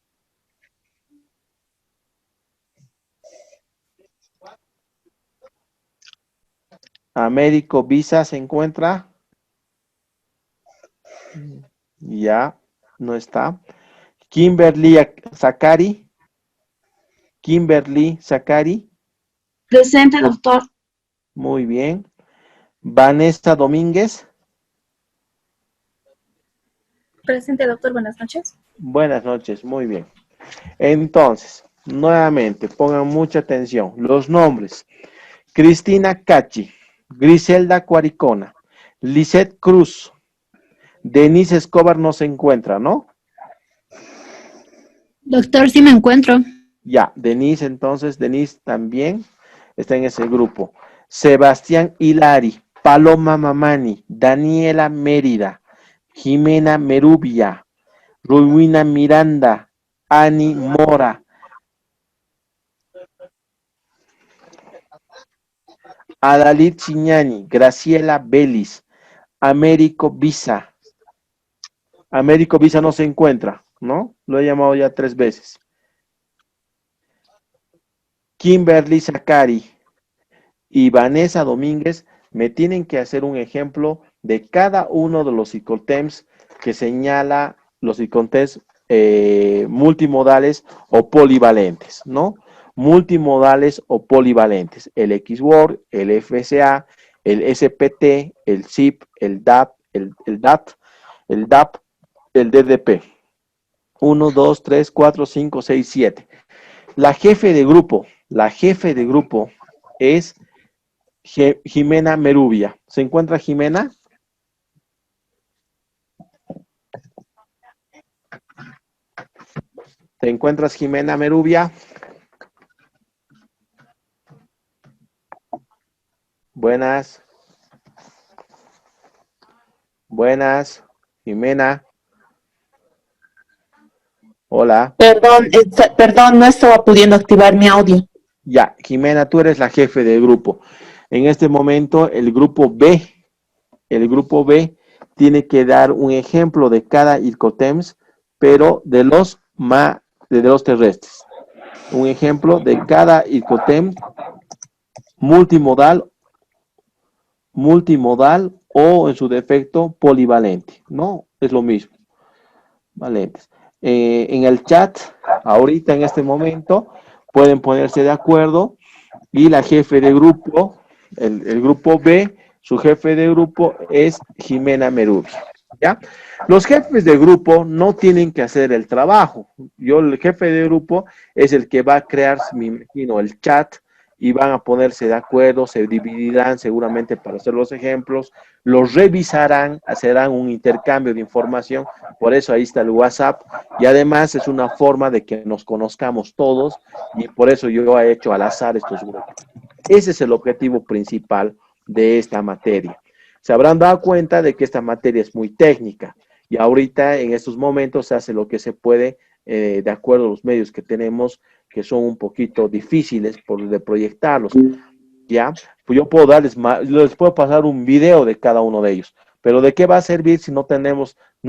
Américo Visa se encuentra. Ya, no está. Kimberly Zakari. Kimberly Zakari. Presente, doctor. Muy bien. Vanessa Domínguez. Presente, doctor. Buenas noches. Buenas noches, muy bien. Entonces, nuevamente, pongan mucha atención. Los nombres. Cristina Cachi, Griselda Cuaricona, Lisette Cruz, Denise Escobar no se encuentra, ¿no? Doctor, sí me encuentro. Ya, Denise, entonces, Denise también está en ese grupo. Sebastián Hilari, Paloma Mamani, Daniela Mérida, Jimena Merubia, Ruina Miranda, Ani Mora, Adalit Chiñani, Graciela Belis, Américo Visa. Américo Visa no se encuentra, ¿no? Lo he llamado ya 3 veces. Kimberly Zakari y Vanessa Domínguez me tienen que hacer un ejemplo de cada uno de los ICOTEMs que señala los ICOTEMs multimodales o polivalentes, ¿no? Multimodales o polivalentes, el XWORD, el FSA, el SPT, el SIP, el DAP, el DAT, el DAP, el DDP. 1, 2, 3, 4, 5, 6, 7. La jefe de grupo es Jimena Merubia. ¿Se encuentra Jimena? ¿Te encuentras Jimena Merubia? Buenas. Buenas, Jimena. Hola. Perdón, no estaba pudiendo activar mi audio. Ya, Jimena, tú eres la jefe del grupo. En este momento, el grupo B tiene que dar un ejemplo de cada ICOTEMS, pero de los terrestres. Un ejemplo de cada ICOTEM multimodal o en su defecto polivalente, ¿no? Es lo mismo. Valentes. En el chat, ahorita en este momento, pueden ponerse de acuerdo y la jefe de grupo, el grupo B, su jefe de grupo es Jimena Merubia, ¿ya? Los jefes de grupo no tienen que hacer el trabajo. El jefe de grupo es el que va a crear, me imagino, el chat y van a ponerse de acuerdo, se dividirán seguramente para hacer los ejemplos, los revisarán, harán un intercambio de información, por eso ahí está el WhatsApp, y además es una forma de que nos conozcamos todos, y por eso yo he hecho al azar estos grupos. Ese es el objetivo principal de esta materia. Se habrán dado cuenta de que esta materia es muy técnica, y ahorita en estos momentos se hace lo que se puede de acuerdo a los medios que tenemos, que son un poquito difíciles de proyectarlos, ¿ya? Pues yo puedo les puedo pasar un video de cada uno de ellos, pero ¿de qué va a servir si no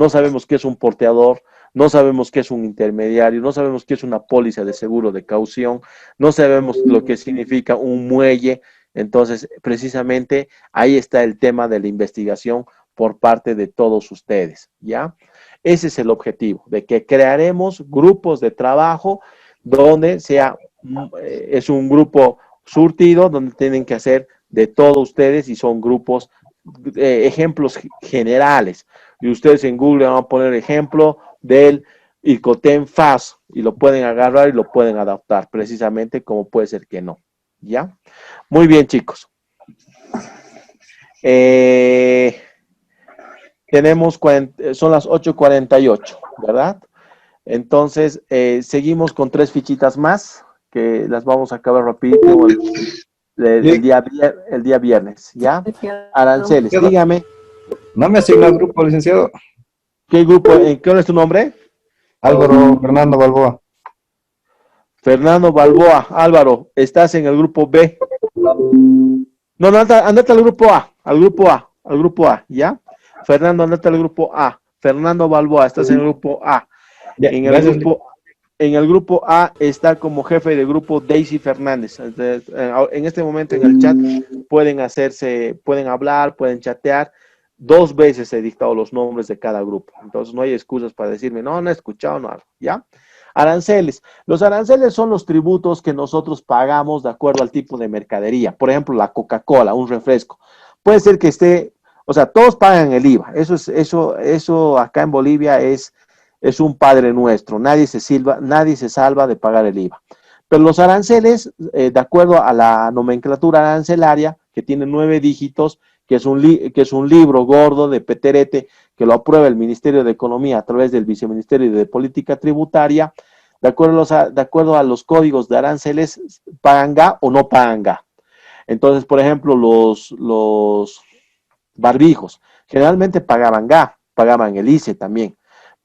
sabemos qué es un porteador, no sabemos qué es un intermediario, no sabemos qué es una póliza de seguro de caución, no sabemos lo que significa un muelle? Entonces, precisamente ahí está el tema de la investigación por parte de todos ustedes, ¿ya? Ese es el objetivo, de que crearemos grupos de trabajo donde es un grupo surtido, donde tienen que hacer de todos ustedes y son grupos, ejemplos generales. Y ustedes en Google van a poner ejemplo del ICOTEM FAS y lo pueden agarrar y lo pueden adaptar, precisamente como puede ser que no, ¿ya? Muy bien, chicos. Son las 8:48, ¿verdad? Entonces, seguimos con 3 fichitas más, que las vamos a acabar rapidito el día viernes, ¿ya? Aranceles, dígame. No me asignó el grupo, licenciado. ¿Qué grupo? ¿Cuál es tu nombre? Álvaro Fernando Balboa. Fernando Balboa. Álvaro, estás en el grupo B. No, andate al grupo A, ¿ya? Fernando, andate al grupo A. Fernando Balboa, estás en el grupo A. Ya, en En el grupo A está como jefe de grupo Daisy Fernández. Entonces, en este momento en el chat pueden hablar, pueden chatear. 2 veces he dictado los nombres de cada grupo. Entonces no hay excusas para decirme, no he escuchado, no, ¿ya? Aranceles. Los aranceles son los tributos que nosotros pagamos de acuerdo al tipo de mercadería. Por ejemplo, la Coca-Cola, un refresco. Puede ser que esté, o sea, todos pagan el IVA. Eso acá en Bolivia es un padre nuestro. Nadie se salva de pagar el IVA. Pero los aranceles, de acuerdo a la nomenclatura arancelaria, que tiene 9 dígitos, que es un libro gordo de Peterete, que lo aprueba el Ministerio de Economía a través del Viceministerio de Política Tributaria, de acuerdo a los códigos de aranceles, pagan GA o no pagan GA. Entonces, por ejemplo, los barbijos, generalmente pagaban GA, pagaban el ICE también,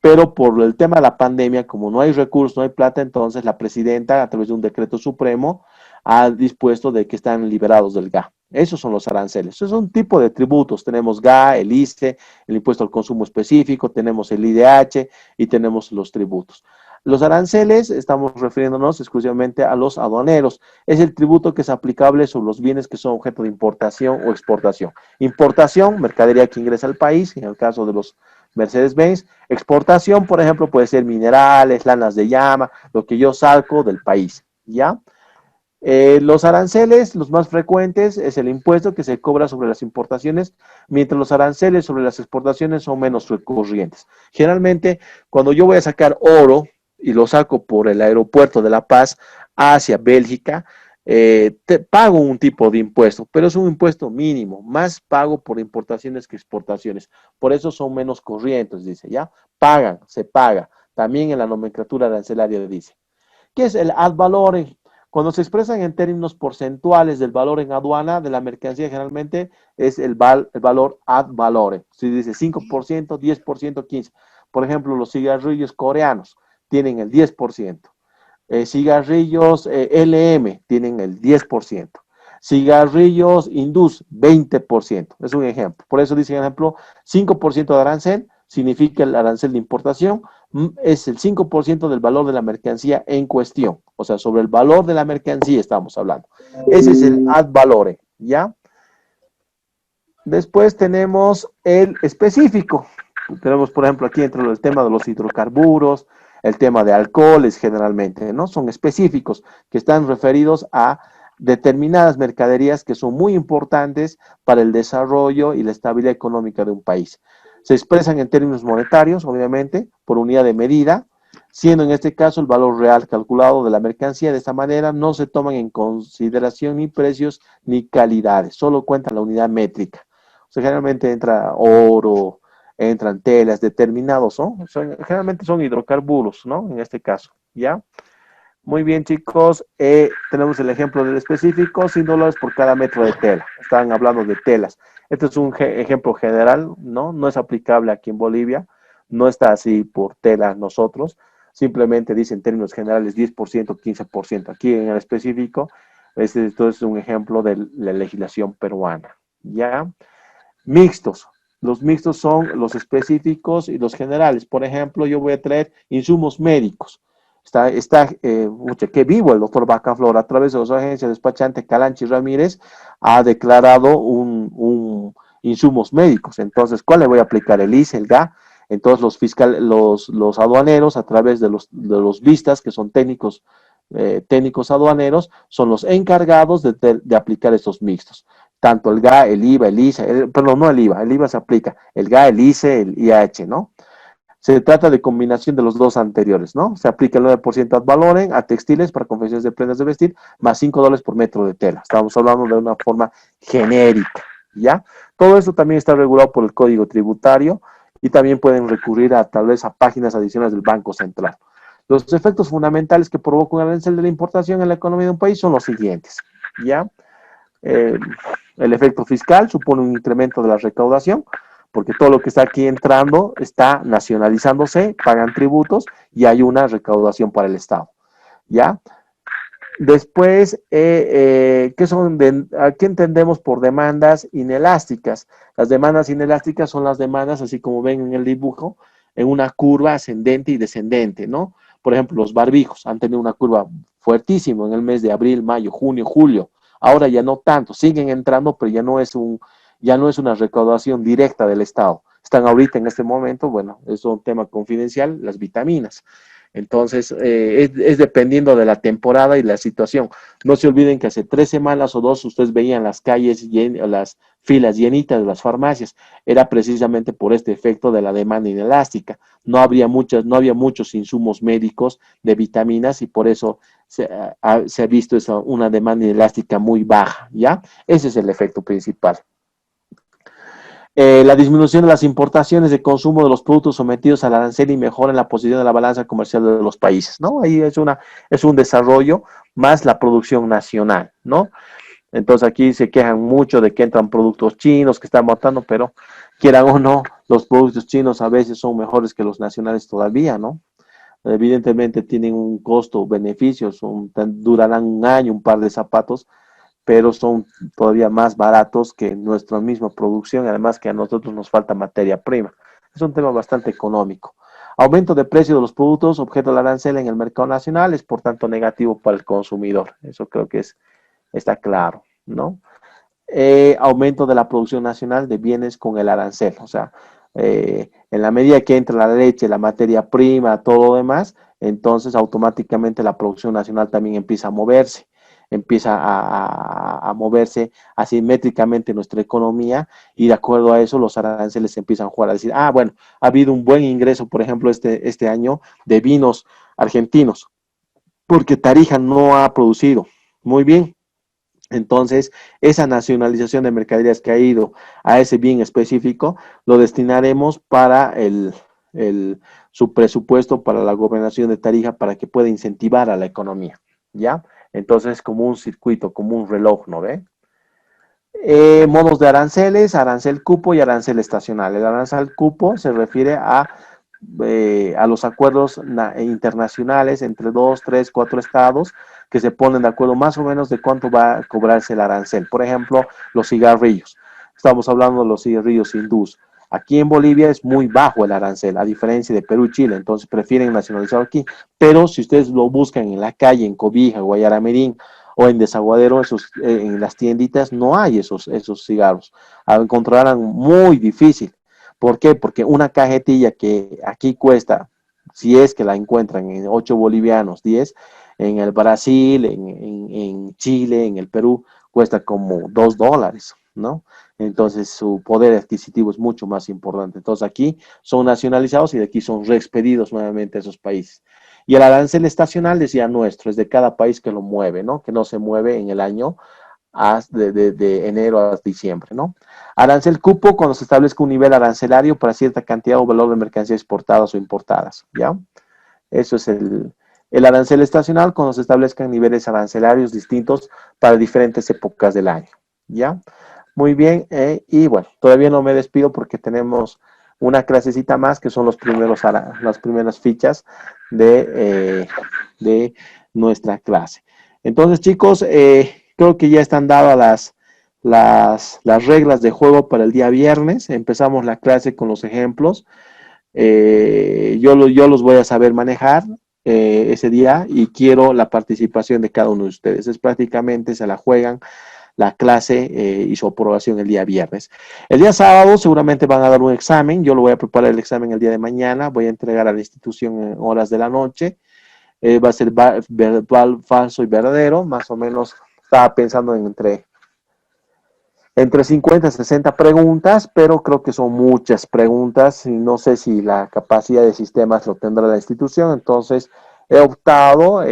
pero por el tema de la pandemia, como no hay recursos, no hay plata, entonces la presidenta, a través de un decreto supremo, ha dispuesto de que están liberados del GA. Esos son los aranceles. Eso es un tipo de tributos. Tenemos GA, el ICE, el impuesto al consumo específico, tenemos el IDH y tenemos los tributos. Los aranceles, estamos refiriéndonos exclusivamente a los aduaneros. Es el tributo que es aplicable sobre los bienes que son objeto de importación o exportación. Importación, mercadería que ingresa al país, en el caso de los Mercedes-Benz. Exportación, por ejemplo, puede ser minerales, lanas de llama, lo que yo saco del país, ¿ya? Los aranceles, los más frecuentes, es el impuesto que se cobra sobre las importaciones, mientras los aranceles sobre las exportaciones son menos recurrentes. Generalmente, cuando yo voy a sacar oro y lo saco por el aeropuerto de La Paz hacia Bélgica, pago un tipo de impuesto, pero es un impuesto mínimo, más pago por importaciones que exportaciones. Por eso son menos corrientes, dice, ¿ya? Se paga. También en la nomenclatura arancelaria dice. ¿Qué es el ad valorem? Cuando se expresan en términos porcentuales del valor en aduana de la mercancía, generalmente es el valor ad valorem. Si dice 5%, 10%, 15%. Por ejemplo, los cigarrillos coreanos tienen el 10%. Cigarrillos LM tienen el 10%. Cigarrillos Indus, 20%. Es un ejemplo. Por eso dice, por ejemplo, 5% de arancel significa el arancel de importación, es el 5% del valor de la mercancía en cuestión. O sea, sobre el valor de la mercancía estamos hablando. Ese es el ad valorem, ¿ya? Después tenemos el específico. Tenemos, por ejemplo, aquí entre el tema de los hidrocarburos, el tema de alcoholes generalmente, ¿no? Son específicos que están referidos a determinadas mercaderías que son muy importantes para el desarrollo y la estabilidad económica de un país. Se expresan en términos monetarios, obviamente, por unidad de medida, siendo en este caso el valor real calculado de la mercancía. De esta manera no se toman en consideración ni precios ni calidades, solo cuenta la unidad métrica. O sea, generalmente entra oro, entran telas determinados, ¿no? Generalmente son hidrocarburos, ¿no? En este caso, ¿ya? Muy bien, chicos, tenemos el ejemplo del específico, $100 por cada metro de tela. Estaban hablando de telas. Este es un ejemplo general, ¿no? No es aplicable aquí en Bolivia, no está así por tela nosotros, simplemente dice en términos generales 10%, 15%. Aquí en el específico, esto es un ejemplo de la legislación peruana, ¿ya? Mixtos. Los mixtos son los específicos y los generales. Por ejemplo, yo voy a traer insumos médicos. Que vivo el doctor Bacaflor a través de su agencia despachante Calanchi Ramírez ha declarado un insumos médicos. Entonces, ¿cuál le voy a aplicar? El ICE, el GA. Entonces, los aduaneros a través de los vistas, que son técnicos aduaneros, son los encargados de aplicar estos mixtos. Tanto el GA, el IVA, el ICE, perdón, no el IVA se aplica, el GA, el ICE, el IH, ¿no? Se trata de combinación de los dos anteriores, ¿no? Se aplica el 9% ad valorem a textiles para confecciones de prendas de vestir, más $5 por metro de tela. Estamos hablando de una forma genérica, ¿ya? Todo esto también está regulado por el Código Tributario y también pueden recurrir tal vez a páginas adicionales del Banco Central. Los efectos fundamentales que provoca un arancel de la importación en la economía de un país son los siguientes, ¿ya? El efecto fiscal supone un incremento de la recaudación, porque todo lo que está aquí entrando está nacionalizándose, pagan tributos y hay una recaudación para el Estado, ¿ya? Después, ¿qué entendemos por demandas inelásticas? Las demandas inelásticas son las demandas, así como ven en el dibujo, en una curva ascendente y descendente, ¿no? Por ejemplo, los barbijos han tenido una curva fuertísima en el mes de abril, mayo, junio, julio. Ahora ya no tanto, siguen entrando, pero ya no es una recaudación directa del Estado. Están ahorita en este momento, bueno, es un tema confidencial, las vitaminas. Entonces, es dependiendo de la temporada y la situación. No se olviden que hace 3 semanas o 2 ustedes veían las calles, las filas llenitas de las farmacias. Era precisamente por este efecto de la demanda inelástica. No había muchos insumos médicos de vitaminas y por eso se ha visto una demanda inelástica muy baja, ¿ya? Ese es el efecto principal. La disminución de las importaciones de consumo de los productos sometidos al arancel y mejora en la posición de la balanza comercial de los países, ¿no? Ahí es un desarrollo más la producción nacional, ¿no? Entonces aquí se quejan mucho de que entran productos chinos que están botando, pero quieran o no, los productos chinos a veces son mejores que los nacionales todavía, ¿no? Evidentemente tienen un costo-beneficio, durarán un año, un par de zapatos, pero son todavía más baratos que nuestra misma producción, además que a nosotros nos falta materia prima. Es un tema bastante económico. Aumento de precio de los productos objeto del arancel en el mercado nacional es por tanto negativo para el consumidor. Eso creo que está claro, ¿no? Aumento de la producción nacional de bienes con el arancel. O sea, en la medida que entra la leche, la materia prima, todo lo demás, entonces automáticamente la producción nacional también empieza a moverse. Empieza a moverse asimétricamente nuestra economía y de acuerdo a eso los aranceles empiezan a jugar, a decir, bueno, ha habido un buen ingreso, por ejemplo, este año de vinos argentinos, porque Tarija no ha producido. Muy bien. Entonces, esa nacionalización de mercaderías que ha ido a ese bien específico, lo destinaremos para su presupuesto para la gobernación de Tarija para que pueda incentivar a la economía, ¿ya? Entonces, como un circuito, como un reloj, ¿no ve? Modos de aranceles, arancel cupo y arancel estacional. El arancel cupo se refiere a los acuerdos internacionales entre 2, 3, 4 estados que se ponen de acuerdo más o menos de cuánto va a cobrarse el arancel. Por ejemplo, los cigarrillos. Estamos hablando de los cigarrillos hindús. Aquí en Bolivia es muy bajo el arancel, a diferencia de Perú y Chile, entonces prefieren nacionalizarlo aquí. Pero si ustedes lo buscan en la calle, en Cobija, Guayaramerín o en Desaguadero, en las tienditas, no hay esos cigarros. Encontrarán muy difícil. ¿Por qué? Porque una cajetilla que aquí cuesta, si es que la encuentran en 8 bolivianos, 10, en el Brasil, en Chile, en el Perú, cuesta como $2, ¿no? Entonces su poder adquisitivo es mucho más importante. Entonces aquí son nacionalizados y de aquí son reexpedidos nuevamente a esos países. Y el arancel estacional es ya nuestro, es de cada país que lo mueve, ¿no? Que no se mueve en el año de enero a diciembre, ¿no? Arancel cupo cuando se establezca un nivel arancelario para cierta cantidad o valor de mercancías exportadas o importadas, ¿ya? Eso es el arancel estacional cuando se establezcan niveles arancelarios distintos para diferentes épocas del año, ¿ya? Muy bien, y bueno, todavía no me despido porque tenemos una clasecita más que son las primeras fichas de nuestra clase. Entonces, chicos, creo que ya están dadas las reglas de juego para el día viernes. Empezamos la clase con los ejemplos. Yo los voy a saber manejar ese día y quiero la participación de cada uno de ustedes. Es prácticamente se la juegan la clase y su aprobación el día viernes. El día sábado seguramente van a dar un examen. Yo lo voy a preparar el examen el día de mañana. Voy a entregar a la institución en horas de la noche. Va a ser verbal, falso y verdadero. Más o menos estaba pensando en entre 50 y 60 preguntas, pero creo que son muchas preguntas y no sé si la capacidad de sistemas lo tendrá la institución. Entonces he optado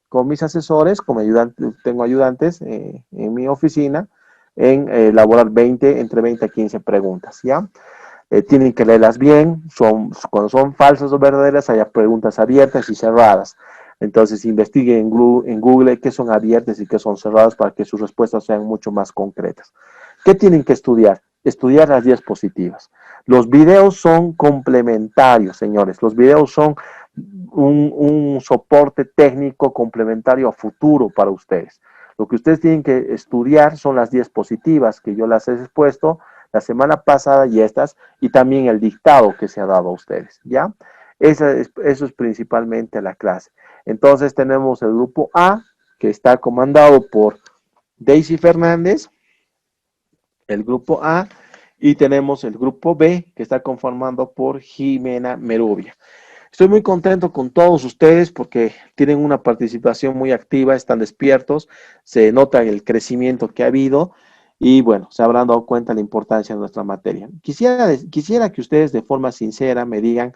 con mis asesores, como tengo ayudantes en mi oficina, en elaborar entre 20 a 15 preguntas, ¿ya? Tienen que leerlas bien, cuando son falsas o verdaderas, hay preguntas abiertas y cerradas. Entonces investiguen en Google qué son abiertas y qué son cerradas para que sus respuestas sean mucho más concretas. ¿Qué tienen que estudiar? Estudiar las diapositivas. Los videos son complementarios, señores. Los videos son un soporte técnico complementario a futuro para ustedes. Lo que ustedes tienen que estudiar son las diapositivas que yo las he expuesto la semana pasada y también el dictado que se ha dado a ustedes, ¿ya? Eso es principalmente la clase. Entonces tenemos el grupo A, que está comandado por Daisy Fernández, el grupo A, y tenemos el grupo B, que está conformado por Jimena Merubia. Estoy muy contento con todos ustedes porque tienen una participación muy activa, están despiertos, se nota el crecimiento que ha habido y bueno, se habrán dado cuenta de la importancia de nuestra materia. Quisiera que ustedes de forma sincera me digan,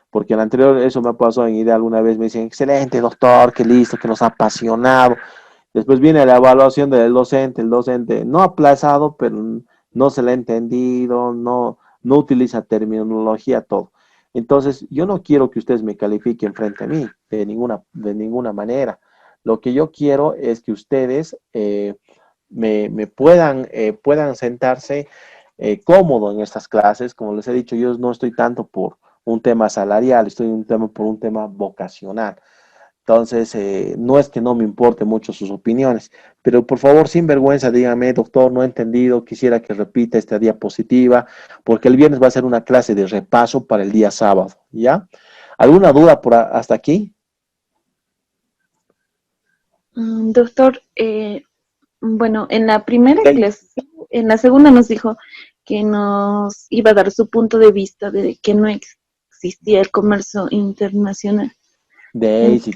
porque en el anterior eso me ha pasado en IDEA alguna vez, me dicen, excelente doctor, qué listo, que nos ha apasionado. Después viene la evaluación del docente, el docente no ha aplazado, pero no se le ha entendido, no utiliza terminología, todo. Entonces, yo no quiero que ustedes me califiquen frente a mí, de ninguna manera. Lo que yo quiero es que ustedes me puedan sentarse cómodo en estas clases. Como les he dicho, yo no estoy tanto por un tema salarial, estoy por un tema vocacional. Entonces, no es que no me importe mucho sus opiniones, pero por favor, sin vergüenza, dígame, doctor, no he entendido, quisiera que repita esta diapositiva, porque el viernes va a ser una clase de repaso para el día sábado, ¿ya? ¿Alguna duda hasta aquí? Doctor, bueno, en la primera clase, en la segunda nos dijo que nos iba a dar su punto de vista de que no existía el comercio internacional. Daisy,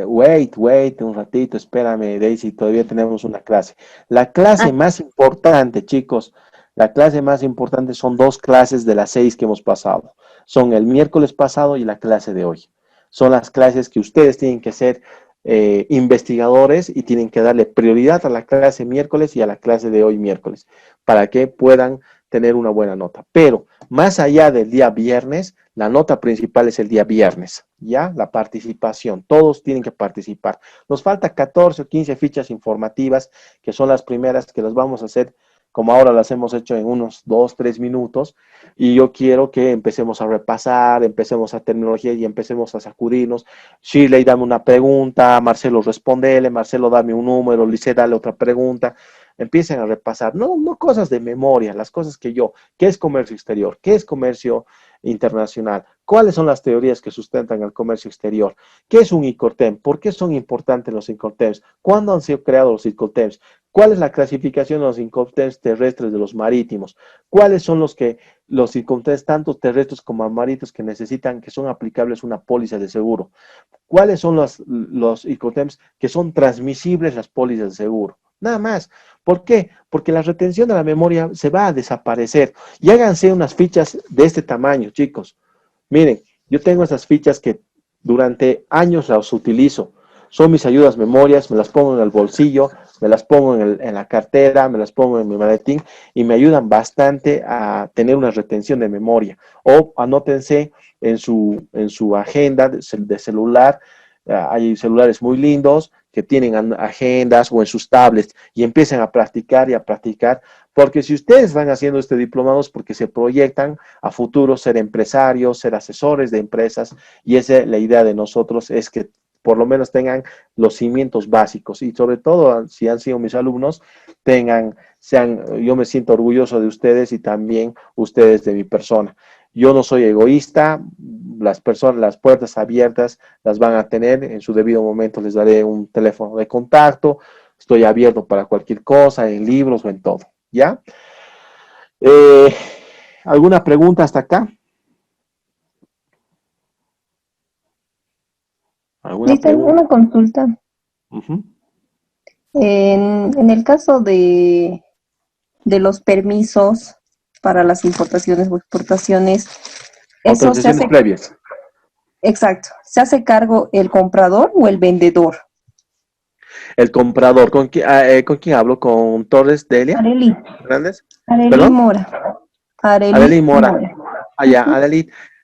wait un ratito, espérame, Daisy, todavía tenemos una clase. La clase más importante, chicos, la clase más importante son 2 clases de las 6 que hemos pasado. Son el miércoles pasado y la clase de hoy. Son las clases que ustedes tienen que ser investigadores y tienen que darle prioridad a la clase miércoles y a la clase de hoy miércoles, para que puedan tener una buena nota. Pero más allá del día viernes, la nota principal es el día viernes, ¿ya? La participación, todos tienen que participar. Nos falta 14 o 15 fichas informativas, que son las primeras que las vamos a hacer, como ahora las hemos hecho en unos 2, 3 minutos, y yo quiero que empecemos a repasar, empecemos a terminología y empecemos a sacudirnos. Shirley, dame una pregunta, Marcelo, respondele, Marcelo, dame un número, Lice, dale otra pregunta. Empiecen a repasar, no cosas de memoria, las cosas ¿qué es comercio exterior? ¿Qué es comercio internacional? ¿Cuáles son las teorías que sustentan el comercio exterior? ¿Qué es un ICORTEM? ¿Por qué son importantes los ICORTEMs? ¿Cuándo han sido creados los ICORTEMs? ¿Cuál es la clasificación de los ICORTEMs terrestres de los marítimos? ¿Cuáles son los ICORTEMs tanto terrestres como marítimos que necesitan, que son aplicables una póliza de seguro? ¿Cuáles son los ICORTEMs que son transmisibles las pólizas de seguro? Nada más. ¿Por qué? Porque la retención de la memoria se va a desaparecer. Y háganse unas fichas de este tamaño, chicos. Miren, yo tengo estas fichas que durante años las utilizo. Son mis ayudas memorias, me las pongo en el bolsillo, me las pongo en la cartera, me las pongo en mi maletín y me ayudan bastante a tener una retención de memoria. O anótense en su agenda de celular. Hay celulares muy lindos que tienen agendas o en sus tablets y empiecen a practicar y a practicar, porque si ustedes van haciendo este diplomado es porque se proyectan a futuro ser empresarios, ser asesores de empresas, y esa es la idea de nosotros, es que por lo menos tengan los cimientos básicos y sobre todo si han sido mis alumnos, yo me siento orgulloso de ustedes y también ustedes de mi persona. Yo no soy egoísta, las puertas abiertas las van a tener, en su debido momento les daré un teléfono de contacto, estoy abierto para cualquier cosa, en libros o en todo, ¿ya? ¿Alguna pregunta hasta acá? Dice una consulta. En el caso de los permisos para las importaciones o exportaciones, eso se hace previas. Exacto. ¿Se hace cargo el comprador o el vendedor? El comprador. ¿Con quién hablo? ¿Con Torres Delia? Arely. ¿Hernández? Arely Mora. Arely Mora. Allá,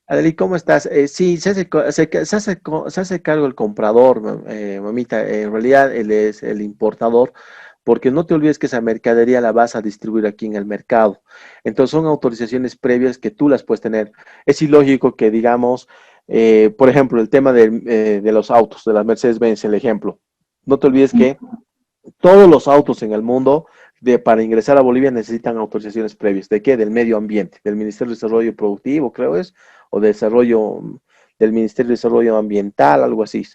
Arely, ¿cómo estás? Sí, se hace cargo el comprador, mamita. En realidad él es el importador, porque no te olvides que esa mercadería la vas a distribuir aquí en el mercado. Entonces son autorizaciones previas que tú las puedes tener. Es ilógico que digamos, por ejemplo, el tema de los autos, de las Mercedes-Benz, el ejemplo. No te olvides que todos los autos en el mundo para ingresar a Bolivia necesitan autorizaciones previas. ¿De qué? Del medio ambiente, del Ministerio de Desarrollo Productivo, creo es, o desarrollo del Ministerio de Desarrollo Ambiental, algo así,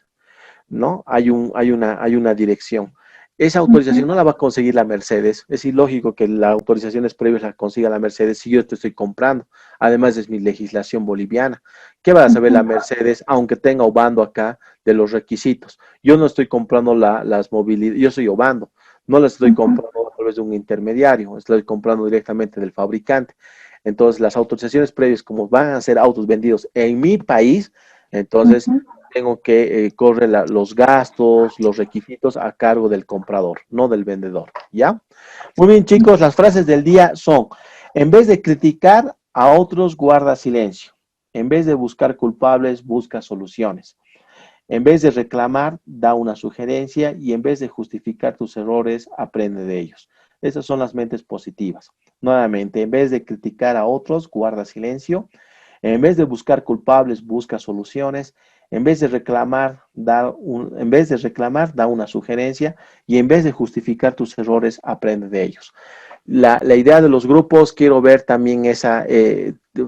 ¿no? Hay una dirección. Esa autorización no la va a conseguir la Mercedes. Es ilógico que las autorizaciones previas las consiga la Mercedes si yo te estoy comprando. Además es mi legislación boliviana. ¿Qué va a saber la Mercedes, aunque tenga Obando acá, de los requisitos? Yo no estoy comprando las movilidades, yo soy Obando. No las estoy comprando a través de un intermediario, estoy comprando directamente del fabricante. Entonces las autorizaciones previas, como van a ser autos vendidos en mi país, entonces tengo que correr los gastos, los requisitos a cargo del comprador, no del vendedor, ¿ya? Muy bien, chicos, las frases del día son: en vez de criticar a otros, guarda silencio. En vez de buscar culpables, busca soluciones. En vez de reclamar, da una sugerencia, y en vez de justificar tus errores, aprende de ellos. Esas son las mentes positivas. Nuevamente, en vez de criticar a otros, guarda silencio. En vez de buscar culpables, busca soluciones. En vez de reclamar, da una sugerencia, y en vez de justificar tus errores, aprende de ellos. La idea de los grupos, quiero ver también esa,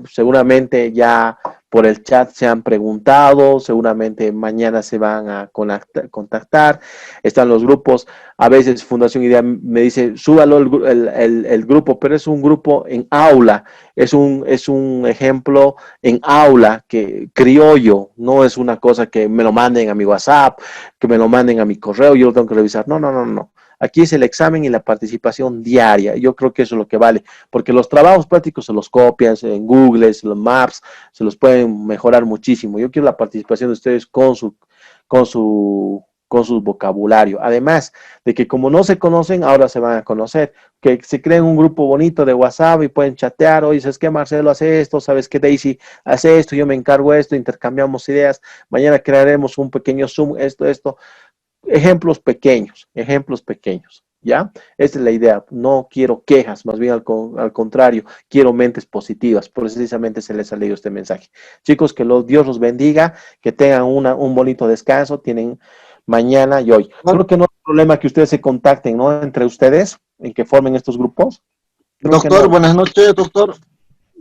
seguramente ya por el chat se han preguntado, seguramente mañana se van a contactar, están los grupos. A veces Fundación Idea me dice, súbalo el grupo, pero es un grupo en aula, es un ejemplo en aula, que criollo, no es una cosa que me lo manden a mi WhatsApp, que me lo manden a mi correo, yo lo tengo que revisar, no. Aquí es el examen y la participación diaria. Yo creo que eso es lo que vale, porque los trabajos prácticos se los copian en Google, en los Maps, se los pueden mejorar muchísimo. Yo quiero la participación de ustedes con su vocabulario. Además de que como no se conocen, ahora se van a conocer, que se creen un grupo bonito de WhatsApp y pueden chatear. Oye, ¿sabes qué? Marcelo hace esto, ¿sabes qué? Daisy hace esto, yo me encargo esto, intercambiamos ideas. Mañana crearemos un pequeño Zoom, esto. Ejemplos pequeños, ¿ya? Esa es la idea. No quiero quejas, más bien al contrario, quiero mentes positivas. Precisamente se les ha leído este mensaje. Chicos, que Dios los bendiga, que tengan un bonito descanso, tienen mañana y hoy. Creo que no hay problema que ustedes se contacten, ¿no? Entre ustedes, en que formen estos grupos. Doctor, buenas noches, doctor.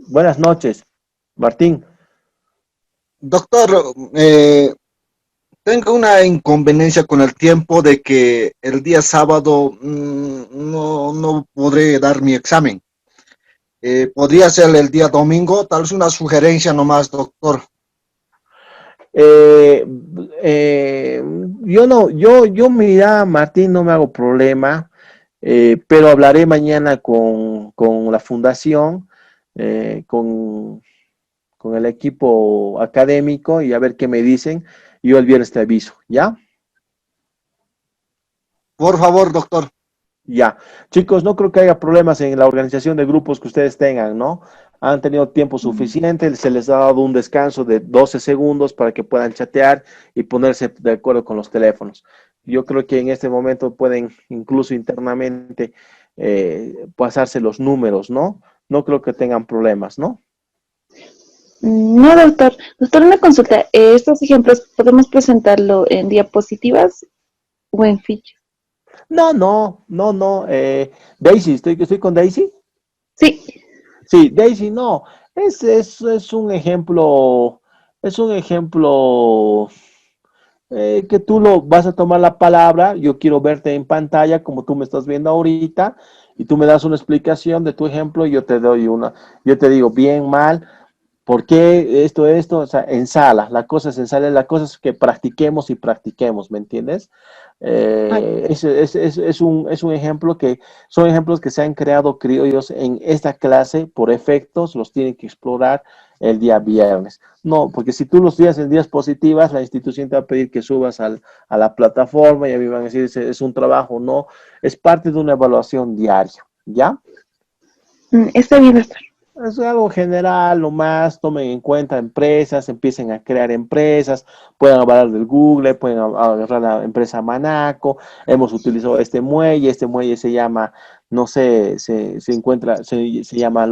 Buenas noches, Martín. Doctor, tengo una inconveniencia con el tiempo de que el día sábado no podré dar mi examen. ¿Podría ser el día domingo? Tal vez una sugerencia nomás, doctor. Yo mira, Martín, no me hago problema, pero hablaré mañana con la fundación, con el equipo académico, y a ver qué me dicen. Yo el viernes te aviso, ¿ya? Por favor, doctor. Ya. Chicos, no creo que haya problemas en la organización de grupos que ustedes tengan, ¿no? Han tenido tiempo suficiente, se les ha dado un descanso de 12 segundos para que puedan chatear y ponerse de acuerdo con los teléfonos. Yo creo que en este momento pueden incluso internamente pasarse los números, ¿no? No creo que tengan problemas, ¿no? No, doctor. Doctor, una consulta. ¿Estos ejemplos podemos presentarlo en diapositivas o en ficha? No. Daisy, ¿estoy con Daisy? Sí. Sí, Daisy, no. Es un ejemplo, que tú lo vas a tomar la palabra. Yo quiero verte en pantalla como tú me estás viendo ahorita, y tú me das una explicación de tu ejemplo y yo te digo bien, mal. ¿Por qué esto? O sea, en sala, la cosa es que practiquemos, ¿me entiendes? Es un ejemplo son ejemplos que se han creado criollos en esta clase por efectos, los tienen que explorar el día viernes. No, porque si tú los días en días positivas, la institución te va a pedir que subas a la plataforma y a mí van a decir, es un trabajo, no, es parte de una evaluación diaria, ¿ya? Está bien, doctor. Es algo general, nomás tomen en cuenta empresas, empiecen a crear empresas, pueden hablar del Google, pueden agarrar la empresa Manaco. Hemos utilizado este muelle se llama, no sé, se llama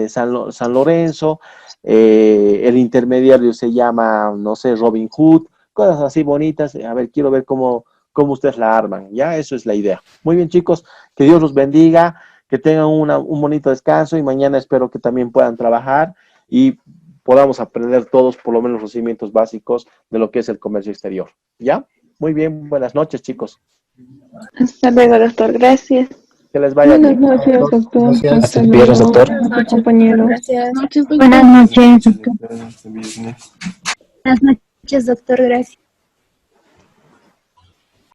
San Lorenzo, el intermediario se llama, no sé, Robin Hood, cosas así bonitas. A ver, quiero ver cómo ustedes la arman, ¿ya? Eso es la idea. Muy bien, chicos, que Dios los bendiga. Que tengan un bonito descanso y mañana espero que también puedan trabajar. Y podamos aprender todos por lo menos los cimientos básicos de lo que es el comercio exterior. ¿Ya? Muy bien, buenas noches, chicos. Hasta luego, doctor. Gracias. Que les vaya Buenas bien. noches, doctor. Gracias. Hasta el viernes, doctor. Compañero. Gracias. Buenas noches, doctor. Buenas noches, doctor. Gracias.